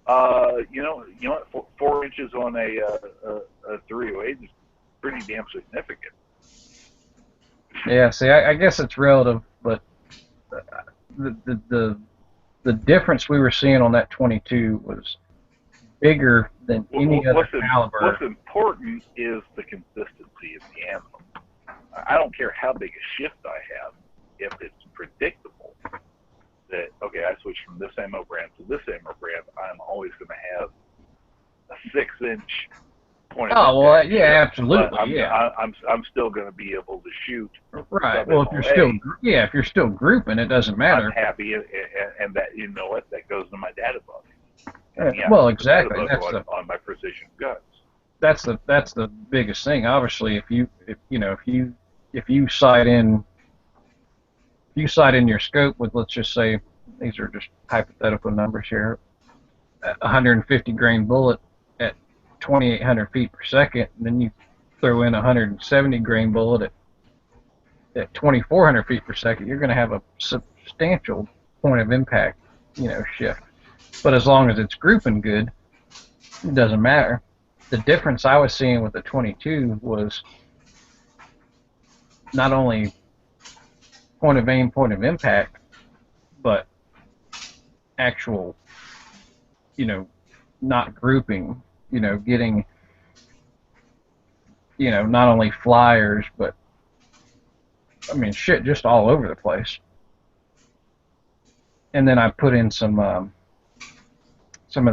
Speaker 6: You know what? 4 inches on a 308 is pretty damn significant.
Speaker 1: Yeah. See, I guess it's relative, but the difference we were seeing on that 22 was bigger than any other caliber.
Speaker 6: What's important is the consistency of the ammo. I don't care how big a shift I have, if it's predictable that, okay, I switch from this ammo brand to this ammo brand, I'm always going to have a 6-inch point of impact.
Speaker 1: Oh, well, yeah, absolutely,
Speaker 6: but I'm still going to be able to shoot.
Speaker 1: Right. Well, if you're still grouping, it doesn't matter.
Speaker 6: I'm happy, and that, you know what, that goes to my data book.
Speaker 1: Well, exactly.
Speaker 6: That's on my precision guns.
Speaker 1: That's the biggest thing. Obviously, if you sight in your scope with, let's just say, these are just hypothetical numbers here, 150 grain bullet at 2,800 feet per second, and then you throw in a 170 grain bullet at 2,400 feet per second, you're going to have a substantial point of impact, shift. But as long as it's grouping good, it doesn't matter. The difference I was seeing with the 22 was not only point of aim, point of impact, but actual, not grouping, getting, not only flyers, but, I mean, shit, just all over the place. And then I put in some of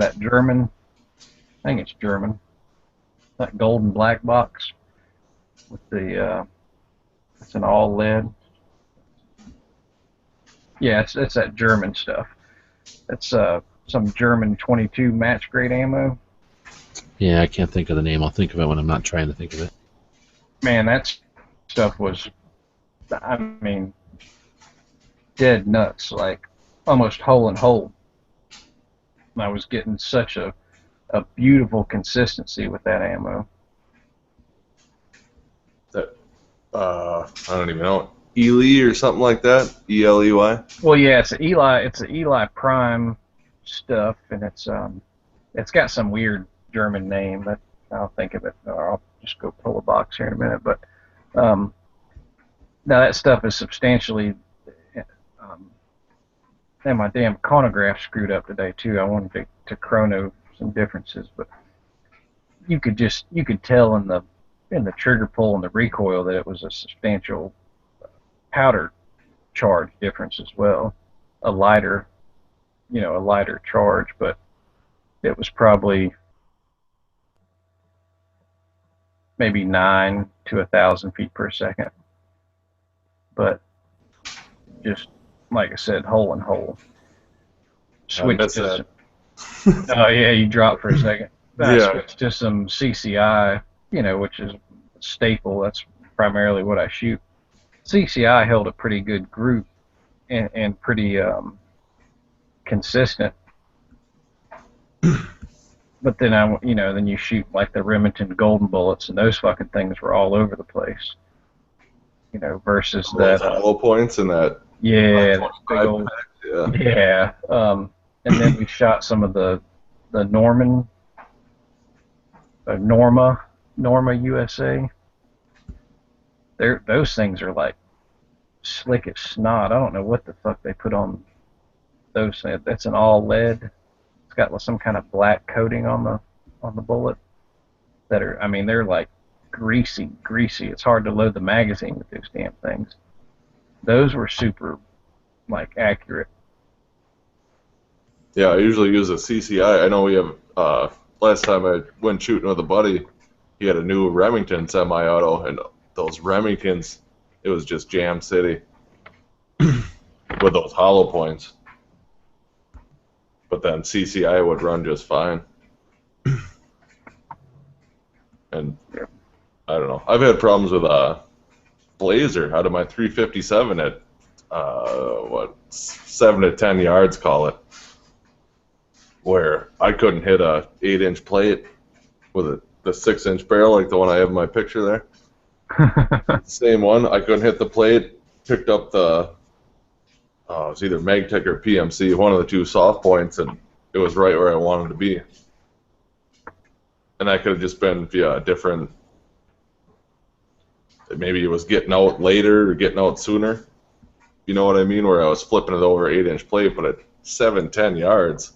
Speaker 1: that German, I think it's German, that gold and black box with the, it's an all lead. Yeah, it's that German stuff. It's some German 22 match grade ammo.
Speaker 3: Yeah, I can't think of the name. I'll think of it when I'm not trying to think of it.
Speaker 1: Man, that stuff was, I mean, dead nuts, like almost hole in hole. I was getting such a beautiful consistency with that ammo.
Speaker 5: That I don't even know, Ely or something like that, Eley.
Speaker 1: Well, yeah, it's an Eli Prime stuff, and it's got some weird German name, but I'll think of it. Or I'll just go pull a box here in a minute. But now that stuff is substantially. And my damn chronograph screwed up today too. I wanted to chrono some differences, but you could tell in the trigger pull and the recoil that it was a substantial powder charge difference as well. A lighter charge, but it was probably maybe 9 to 1,000 feet per second. But just like I said, hole in hole. Switch to oh yeah, you dropped for a second.
Speaker 5: Yeah.
Speaker 1: Switch to some CCI, which is a staple. That's primarily what I shoot. CCI held a pretty good group and pretty consistent. But then then you shoot like the Remington golden bullets, and those fucking things were all over the place. Versus that
Speaker 5: hollow points and that.
Speaker 1: Yeah, big old, yeah. And then we shot some of the Norma USA. Those things are like slick as snot. I don't know what the fuck they put on those things. That's an all lead. It's got some kind of black coating on the bullet. They're like greasy. It's hard to load the magazine with those damn things. Those were super, accurate.
Speaker 5: Yeah, I usually use a CCI. I know we have, last time I went shooting with a buddy, he had a new Remington semi-auto, and those Remingtons, it was just Jam City with those hollow points. But then CCI would run just fine. And I don't know. I've had problems with Blazer out of my 357 at 7 to 10 yards, call it. where I couldn't hit a 8-inch plate with the 6-inch barrel like the one I have in my picture there. Same one. I couldn't hit the plate. Picked up the it was either Magtech or PMC, one of the two soft points, and it was right where I wanted to be. And that could have just been via a different. Maybe it was getting out later or getting out sooner. You know what I mean? Where I was flipping it over 8-inch plate, but at 7-10 yards.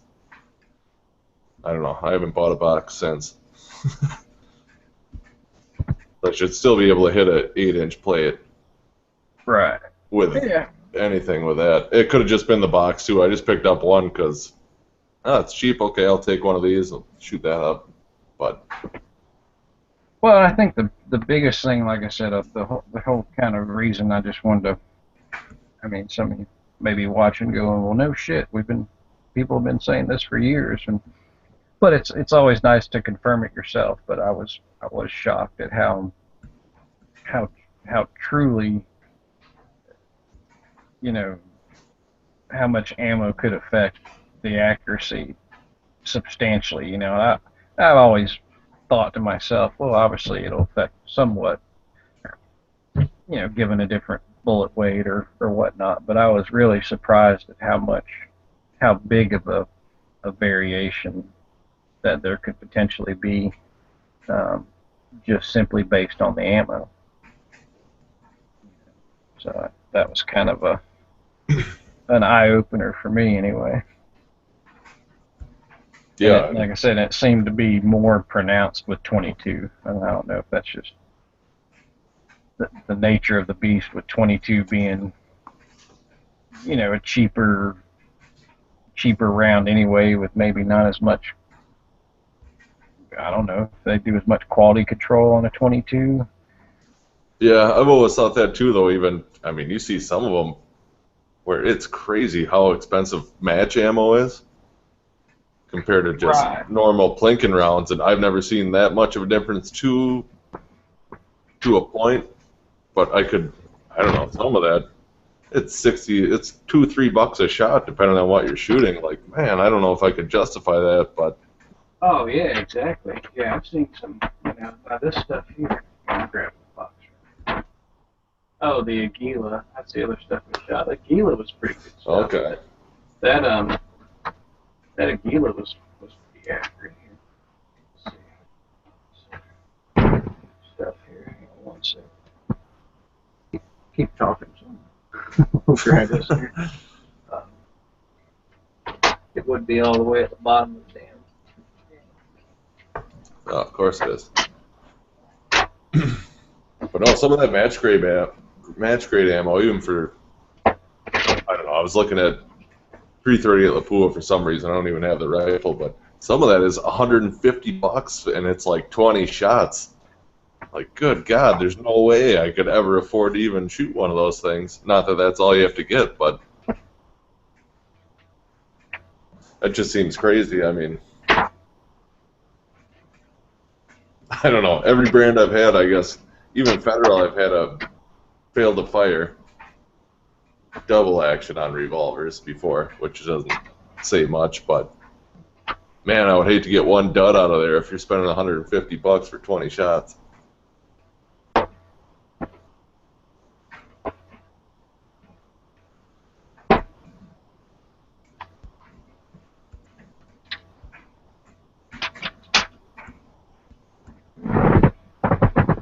Speaker 5: I don't know. I haven't bought a box since. I should still be able to hit an 8-inch plate.
Speaker 1: Right.
Speaker 5: With anything with that. It could have just been the box, too. I just picked up one because, it's cheap. Okay, I'll take one of these. I'll shoot that up. But
Speaker 1: well, I think the biggest thing, like I said, the whole kind of reason I just wanted to, I mean, some of you may be watching going, well, no shit, people have been saying this for years, but it's always nice to confirm it yourself. But I was shocked at how truly, you know, how much ammo could affect the accuracy substantially. You know, I've always thought to myself, well, obviously it'll affect somewhat, you know, given a different bullet weight or whatnot. But I was really surprised at how big of a variation that there could potentially be, just simply based on the ammo. So that was kind of an eye-opener for me anyway.
Speaker 5: yeah,
Speaker 1: Like I said, it seemed to be more pronounced with 22. And I don't know if that's just the nature of the beast, with 22 being, you know, a cheaper round anyway, with maybe not as much, I don't know if they do as much quality control on a 22.
Speaker 5: Yeah, I've always thought that too, though. Even, I mean, you see some of them where it's crazy how expensive match ammo is compared to just normal plinking rounds, and I've never seen that much of a difference to a point. But I don't know, some of that, it's $2-3 a shot depending on what you're shooting. Like, man, I don't know if I could justify that, but.
Speaker 1: Oh yeah, exactly. Yeah, I've seen some, you know, this stuff here. I'll grab the box. Oh, the Aguila. That's the other stuff we shot. The Aguila was pretty good stuff.
Speaker 5: Okay.
Speaker 1: That Aguila was pretty accurate here. Let's see. Stuff here. Hang on one second. Keep talking. We'll grab this here. It would be all the way at the bottom of the dam.
Speaker 5: Oh, of course it is. But no, some of that match grade ammo, even for, I don't know, I was looking at 330 at Lapua for some reason. I don't even have the rifle, but some of that is $150 and it's like 20 shots. Like, good God, there's no way I could ever afford to even shoot one of those things. Not that that's all you have to get, but that just seems crazy. I mean, I don't know. Every brand I've had, I guess, even Federal, I've had a fail to fire double action on revolvers before, which doesn't say much, but man, I would hate to get one dud out of there if you're spending $150 for 20 shots.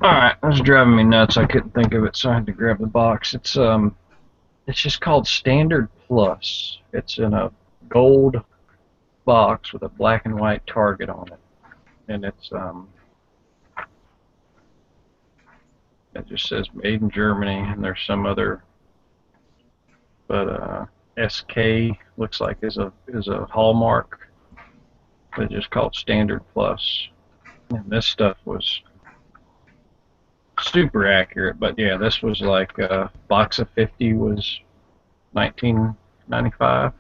Speaker 1: Alright, that was driving me nuts. I couldn't think of it, so I had to grab the box. It's just called Standard Plus. It's in a gold box with a black and white target on it. And it's it just says made in Germany, and there's some other, but SK looks like is a hallmark. It's just called Standard Plus. And this stuff was super accurate, but yeah, this was like a box of 50 was $19.95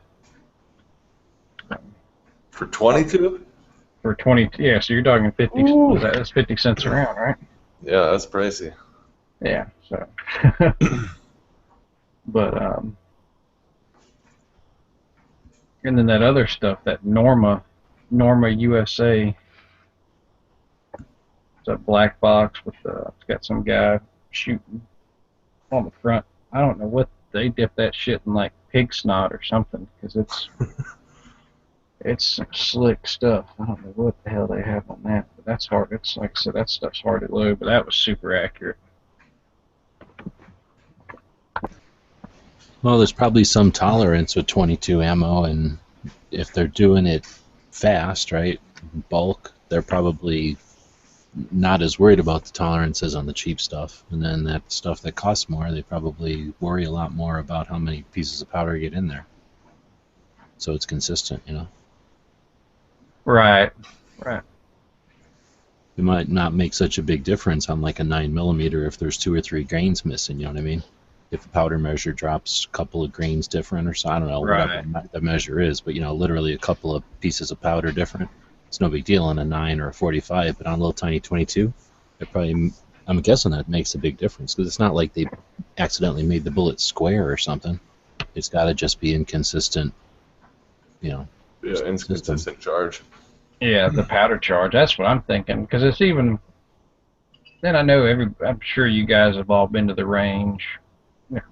Speaker 5: For 22?
Speaker 1: for 20. Yeah, so you're talking 50.
Speaker 5: Ooh.
Speaker 1: That's 50 cents a round, right?
Speaker 5: Yeah, that's pricey.
Speaker 1: Yeah. So, but and then that other stuff, that Norma Norma USA. It's a black box with it's got some guy shooting on the front. I don't know what they dip that shit in, like pig snot or something, because it's some slick stuff. I don't know what the hell they have on that, but that's hard. It's like I said, that stuff's hard to load, but that was super accurate.
Speaker 3: Well, there's probably some tolerance with 22 ammo, and if they're doing it fast, right, bulk, they're probably not as worried about the tolerances on the cheap stuff. And then that stuff that costs more, they probably worry a lot more about how many pieces of powder get in there. So it's consistent, you know.
Speaker 1: Right, right.
Speaker 3: It might not make such a big difference on like a 9mm if there's 2 or 3 grains missing, you know what I mean? If the powder measure drops a couple of grains different or so, I don't know,
Speaker 1: Right.
Speaker 3: whatever the measure is, but you know, literally a couple of pieces of powder different. It's no big deal on a 9 or a 45, but on a little tiny 22, it probably, I'm guessing that makes a big difference, because it's not like they accidentally made the bullet square or something. It's got to just be inconsistent, you know.
Speaker 5: Yeah, inconsistent charge.
Speaker 1: Yeah, the powder charge. That's what I'm thinking, because it's even. Then I know I'm sure you guys have all been to the range,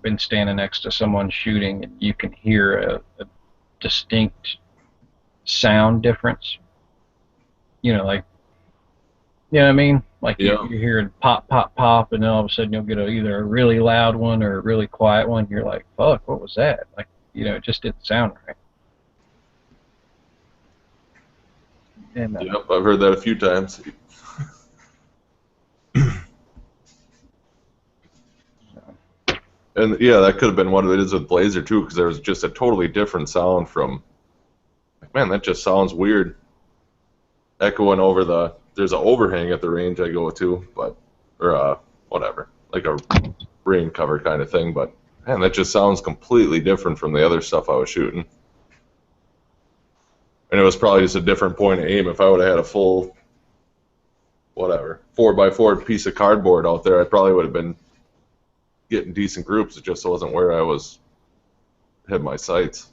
Speaker 1: been standing next to someone shooting, and you can hear a distinct sound difference. You know, like, you know what I mean? Like
Speaker 5: Yeah.
Speaker 1: you hear pop, pop, pop, and then all of a sudden you'll get either a really loud one or a really quiet one. You're like, fuck, what was that? Like, you know, it just didn't sound right. And
Speaker 5: Yep, I've heard that a few times. And yeah, that could have been what it is with Blazer too, because there was just a totally different sound from. Like, man, that just sounds weird. Echoing over there's an overhang at the range I go to, or whatever, like a rain cover kind of thing. But man, that just sounds completely different from the other stuff I was shooting. And it was probably just a different point of aim. If I would have had a full, whatever, 4x4 piece of cardboard out there, I probably would have been getting decent groups. It just wasn't where I had my sights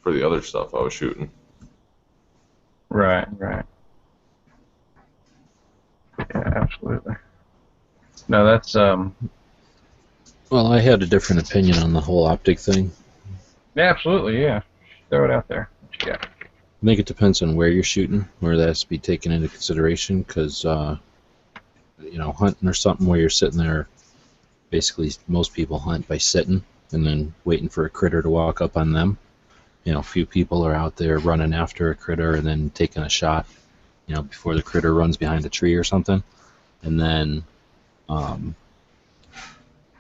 Speaker 5: for the other stuff I was shooting.
Speaker 1: right. Yeah, absolutely. No, that's
Speaker 3: Well, I had a different opinion on the whole optic thing.
Speaker 1: yeah, absolutely, yeah. Throw it out there. What you got?
Speaker 3: I think it depends on where you're shooting, where that has to be taken into consideration, because, you know, hunting or something where you're sitting there, basically most people hunt by sitting and then waiting for a critter to walk up on them. You know, a few people are out there running after a critter and then taking a shot, you know, before the critter runs behind a tree or something. And then, you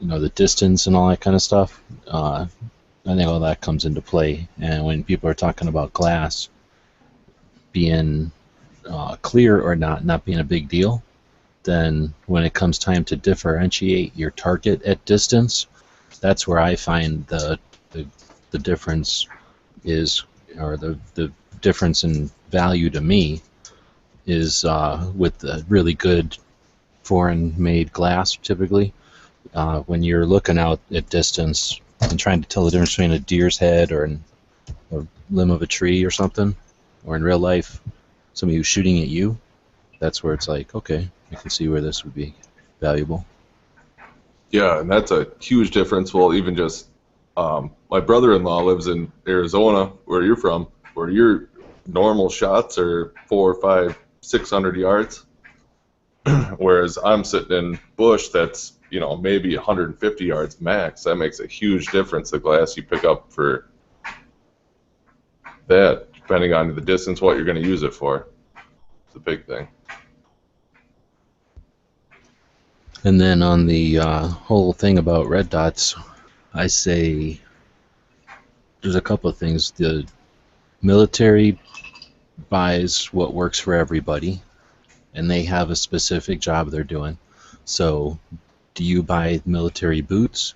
Speaker 3: know, the distance and all that kind of stuff. I think all that comes into play. And when people are talking about glass being clear or not being a big deal, then when it comes time to differentiate your target at distance, that's where I find the difference is, or the difference in value to me is with the really good foreign-made glass typically. When you're looking out at distance and trying to tell the difference between a deer's head or a limb of a tree or something, or in real life, somebody who's shooting at you, that's where it's like, okay, I can see where this would be valuable.
Speaker 5: Yeah, and that's a huge difference. Well, even just my brother-in-law lives in Arizona, where you're from, where your normal shots are 400, 500, 600 yards, whereas I'm sitting in bush that's, you know, maybe 150 yards max. That makes a huge difference, the glass you pick up for that, depending on the distance, what you're going to use it for. It's a big thing.
Speaker 3: And then on the whole thing about red dots, I say there's a couple of things. The military buys what works for everybody, and they have a specific job they're doing. So do you buy military boots?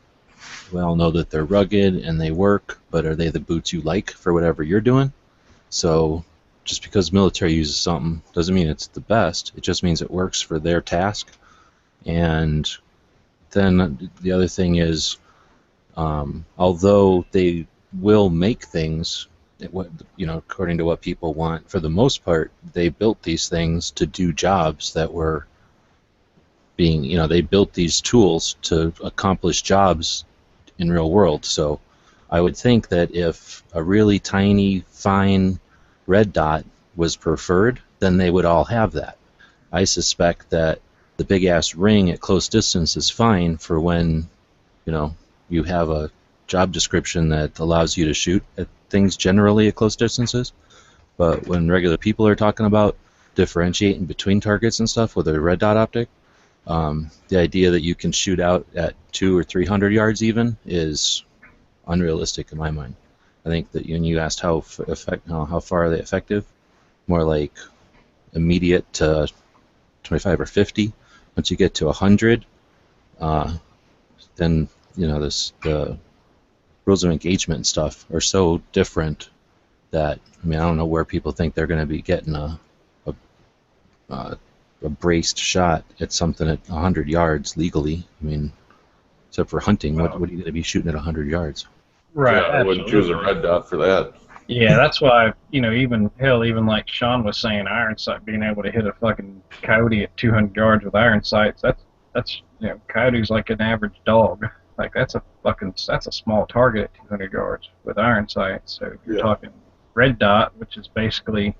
Speaker 3: We all know that they're rugged and they work, but are they the boots you like for whatever you're doing? So just because military uses something doesn't mean it's the best. It just means it works for their task. And then the other thing is, although they will make things what according to what people want. For the most part, they built these things to do jobs that were being, they built these tools to accomplish jobs in real world. So I would think that if a really tiny, fine red dot was preferred, then they would all have that. I suspect that the big ass ring at close distance is fine for when, you have a job description that allows you to shoot at things generally at close distances. But when regular people are talking about differentiating between targets and stuff with a red dot optic, the idea that you can shoot out at 200 or 300 yards even is unrealistic in my mind. I think that when you asked how far are they effective, more like immediate to 25 or 50. Once you get to 100, then the rules of engagement and stuff are so different that I don't know where people think they're going to be getting a braced shot at something at 100 yards legally. Except for hunting, what are you going to be shooting at 100 yards?
Speaker 1: Right.
Speaker 5: Yeah, I wouldn't choose a red dot for that.
Speaker 1: Yeah, that's why, even like Sean was saying, iron sight, being able to hit a fucking coyote at 200 yards with iron sights, that's coyote's like an average dog. Like that's a small target at 200 yards with iron sights. So if you're talking red dot, which is basically,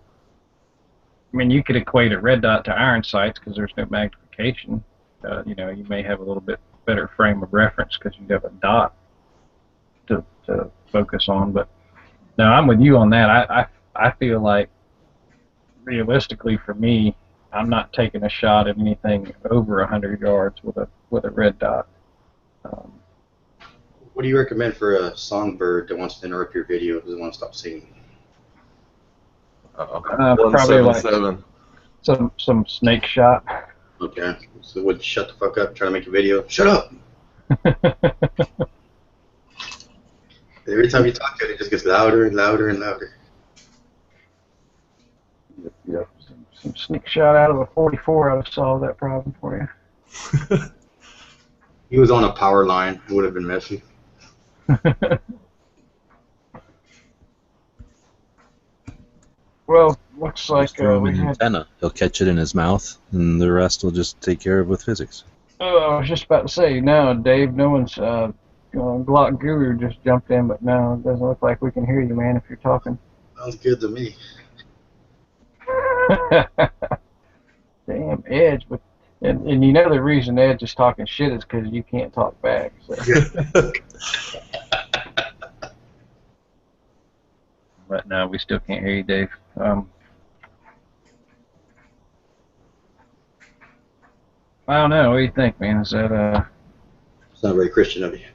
Speaker 1: you could equate a red dot to iron sights because there's no magnification. You may have a little bit better frame of reference because you have a dot to focus on, but no, I'm with you on that. I feel like realistically for me, I'm not taking a shot at anything over 100 yards with a red dot.
Speaker 7: What do you recommend for a songbird that wants to interrupt your video, doesn't want to stop singing?
Speaker 1: Probably like
Speaker 5: 177.
Speaker 1: some snake shot.
Speaker 7: Okay, so would shut the fuck up, try to make a video. Shut up! Every time you talk to it, it just gets louder and louder and louder.
Speaker 1: Yep. Some sneak shot out of a 44 ought to solve that problem for you.
Speaker 7: He was on a power line. It would have been messy.
Speaker 1: Well, looks like
Speaker 3: Just throw him
Speaker 1: we
Speaker 3: an
Speaker 1: had.
Speaker 3: antenna. He'll catch it in his mouth, and the rest will just take care of with physics.
Speaker 1: Oh, I was just about to say, no, Dave, no one's. Glock Guru just jumped in, but no, it doesn't look like we can hear you, man, if you're talking.
Speaker 7: Sounds good to me.
Speaker 1: Damn, Edge, but and the reason Edge is talking shit is because you can't talk back. So. But no, we still can't hear you, Dave. I don't know. What do you think, man? Is that
Speaker 7: It's not very Christian of you.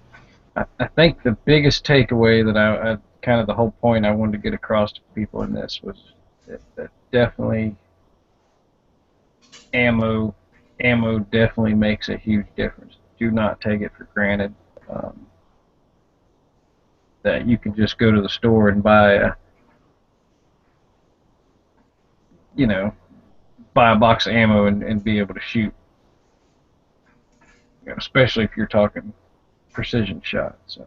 Speaker 1: I think the biggest takeaway that I kind of the whole point I wanted to get across to people in this was that definitely ammo definitely makes a huge difference. Do not take it for granted that you can just go to the store and buy a box of ammo and be able to shoot. Especially if you're talking precision shot. So.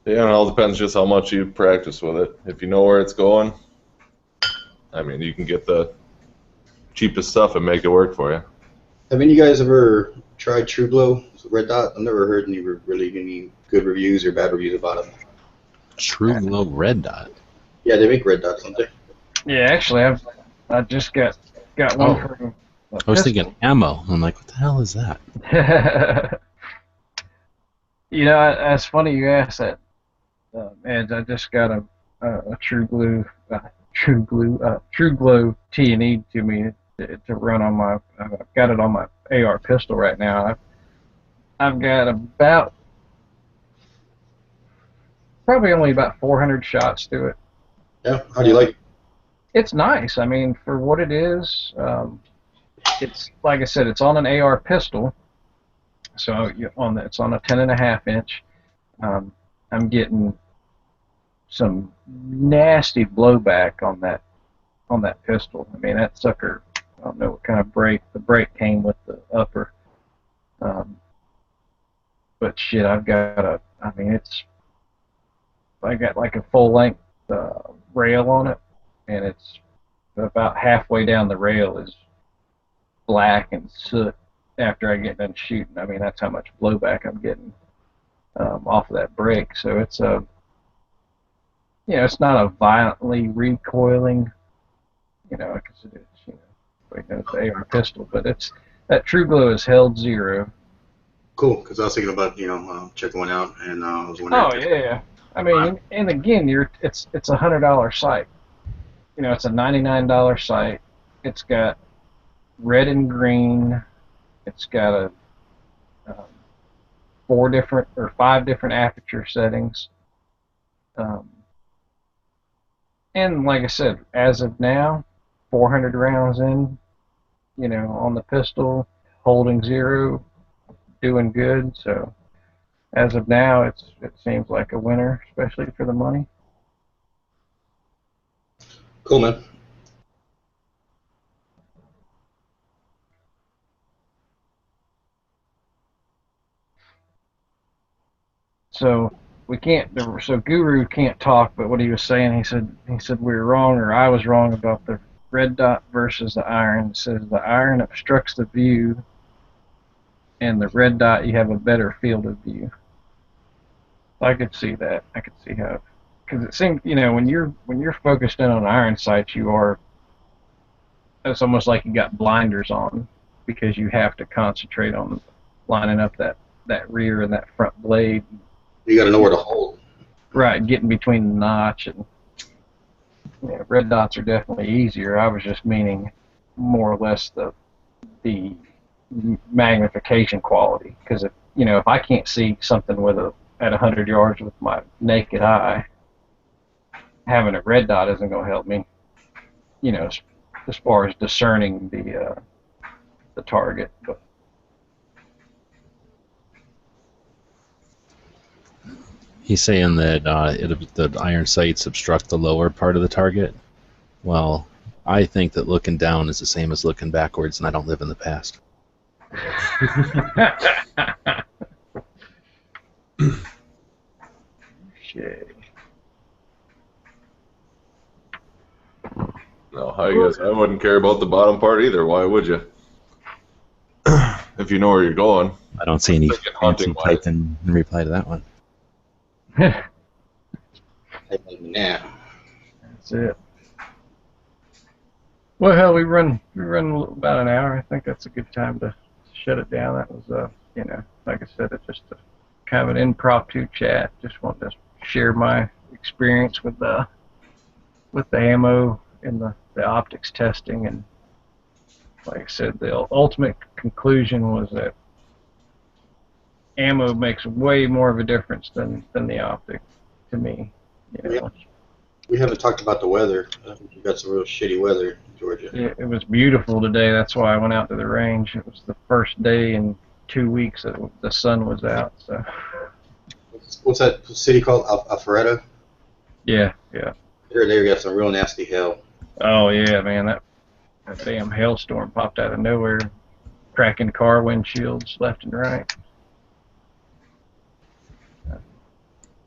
Speaker 5: Yeah, it all depends just how much you practice with it. If you know where it's going, you can get the cheapest stuff and make it work for you.
Speaker 7: Have any of you guys ever tried True Glow Red Dot? I've never heard any good reviews or bad reviews about it.
Speaker 3: True Glow Red Dot?
Speaker 7: Yeah, they make red dots, don't they?
Speaker 1: Yeah, actually, I just got one from.
Speaker 3: I was thinking ammo. I'm like, what the hell is that?
Speaker 1: It's funny you asked that, Ed. I just got a True Glow T&E to me to run on my. I've got it on my AR pistol right now. I've got probably only about 400 shots to it.
Speaker 7: Yeah. How do you like it?
Speaker 1: It's nice. For what it is. It's like I said, it's on an AR pistol, so it's on a 10.5 inch. I'm getting some nasty blowback on that pistol. That sucker. I don't know what kind of brake. The brake came with the upper. But shit, I got like a full length rail on it, and it's about halfway down the rail is black and soot after I get done shooting. I mean, that's how much blowback I'm getting off of that brake. So it's it's not a violently recoiling, because it's, it's the AR pistol, but that True Glow is held 0.
Speaker 7: Cool, because I was thinking about checking one out, and I was wondering.
Speaker 1: Oh yeah. I mean, and again, it's a $100 sight. It's a $99 sight. It's got red and green. It's got a 5 different aperture settings. And like I said, as of now, 400 rounds in, on the pistol, holding 0, doing good. So as of now, it seems like a winner, especially for the money.
Speaker 7: Cool, man.
Speaker 1: So Guru can't talk, but what he was saying, he said we were wrong, or I was wrong about the red dot versus the iron. It says the iron obstructs the view, and the red dot you have a better field of view. I could see that. I could see how, because it seems when you're focused in on iron sights, it's almost like you got blinders on, because you have to concentrate on lining up that rear and that front blade.
Speaker 7: You got to know where to hold.
Speaker 1: Right, getting between the notch, and red dots are definitely easier. I was just meaning more or less the magnification quality, because if I can't see something at 100 yards with my naked eye, having a red dot isn't going to help me. As far as discerning the target, but.
Speaker 3: He's saying that the iron sights obstruct the lower part of the target. Well, I think that looking down is the same as looking backwards, and I don't live in the past.
Speaker 1: Shit.
Speaker 5: No, I guess I wouldn't care about the bottom part either. Why would you? If you know where you're going.
Speaker 3: I don't see any
Speaker 5: hunting
Speaker 3: type in reply to that one.
Speaker 7: Nah.
Speaker 1: That's it. Well, hell, we run about an hour. I think that's a good time to shut it down. That was, like I said, it's just kind of an impromptu chat. Just wanted to share my experience with the ammo and the optics testing, and like I said, the ultimate conclusion was that ammo makes way more of a difference than the optic to me.
Speaker 7: We haven't talked about the weather. We got some real shitty weather in Georgia.
Speaker 1: It was beautiful today. That's why I went out to the range. It was the first day in 2 weeks that the sun was out. So.
Speaker 7: What's that city called? Alpharetta?
Speaker 1: Yeah.
Speaker 7: They got some real nasty hail.
Speaker 1: Oh yeah, man, that damn hailstorm popped out of nowhere, cracking car windshields left and right.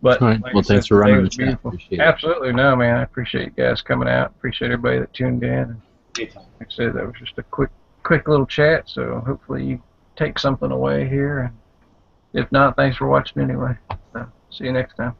Speaker 1: But
Speaker 3: all right.
Speaker 1: like
Speaker 3: Well, thanks for running the chat. Appreciate it.
Speaker 1: Absolutely, no, man. I appreciate you guys coming out. Appreciate everybody that tuned in. Like I said, that was just a quick little chat. So hopefully you take something away here. And if not, thanks for watching anyway. So see you next time.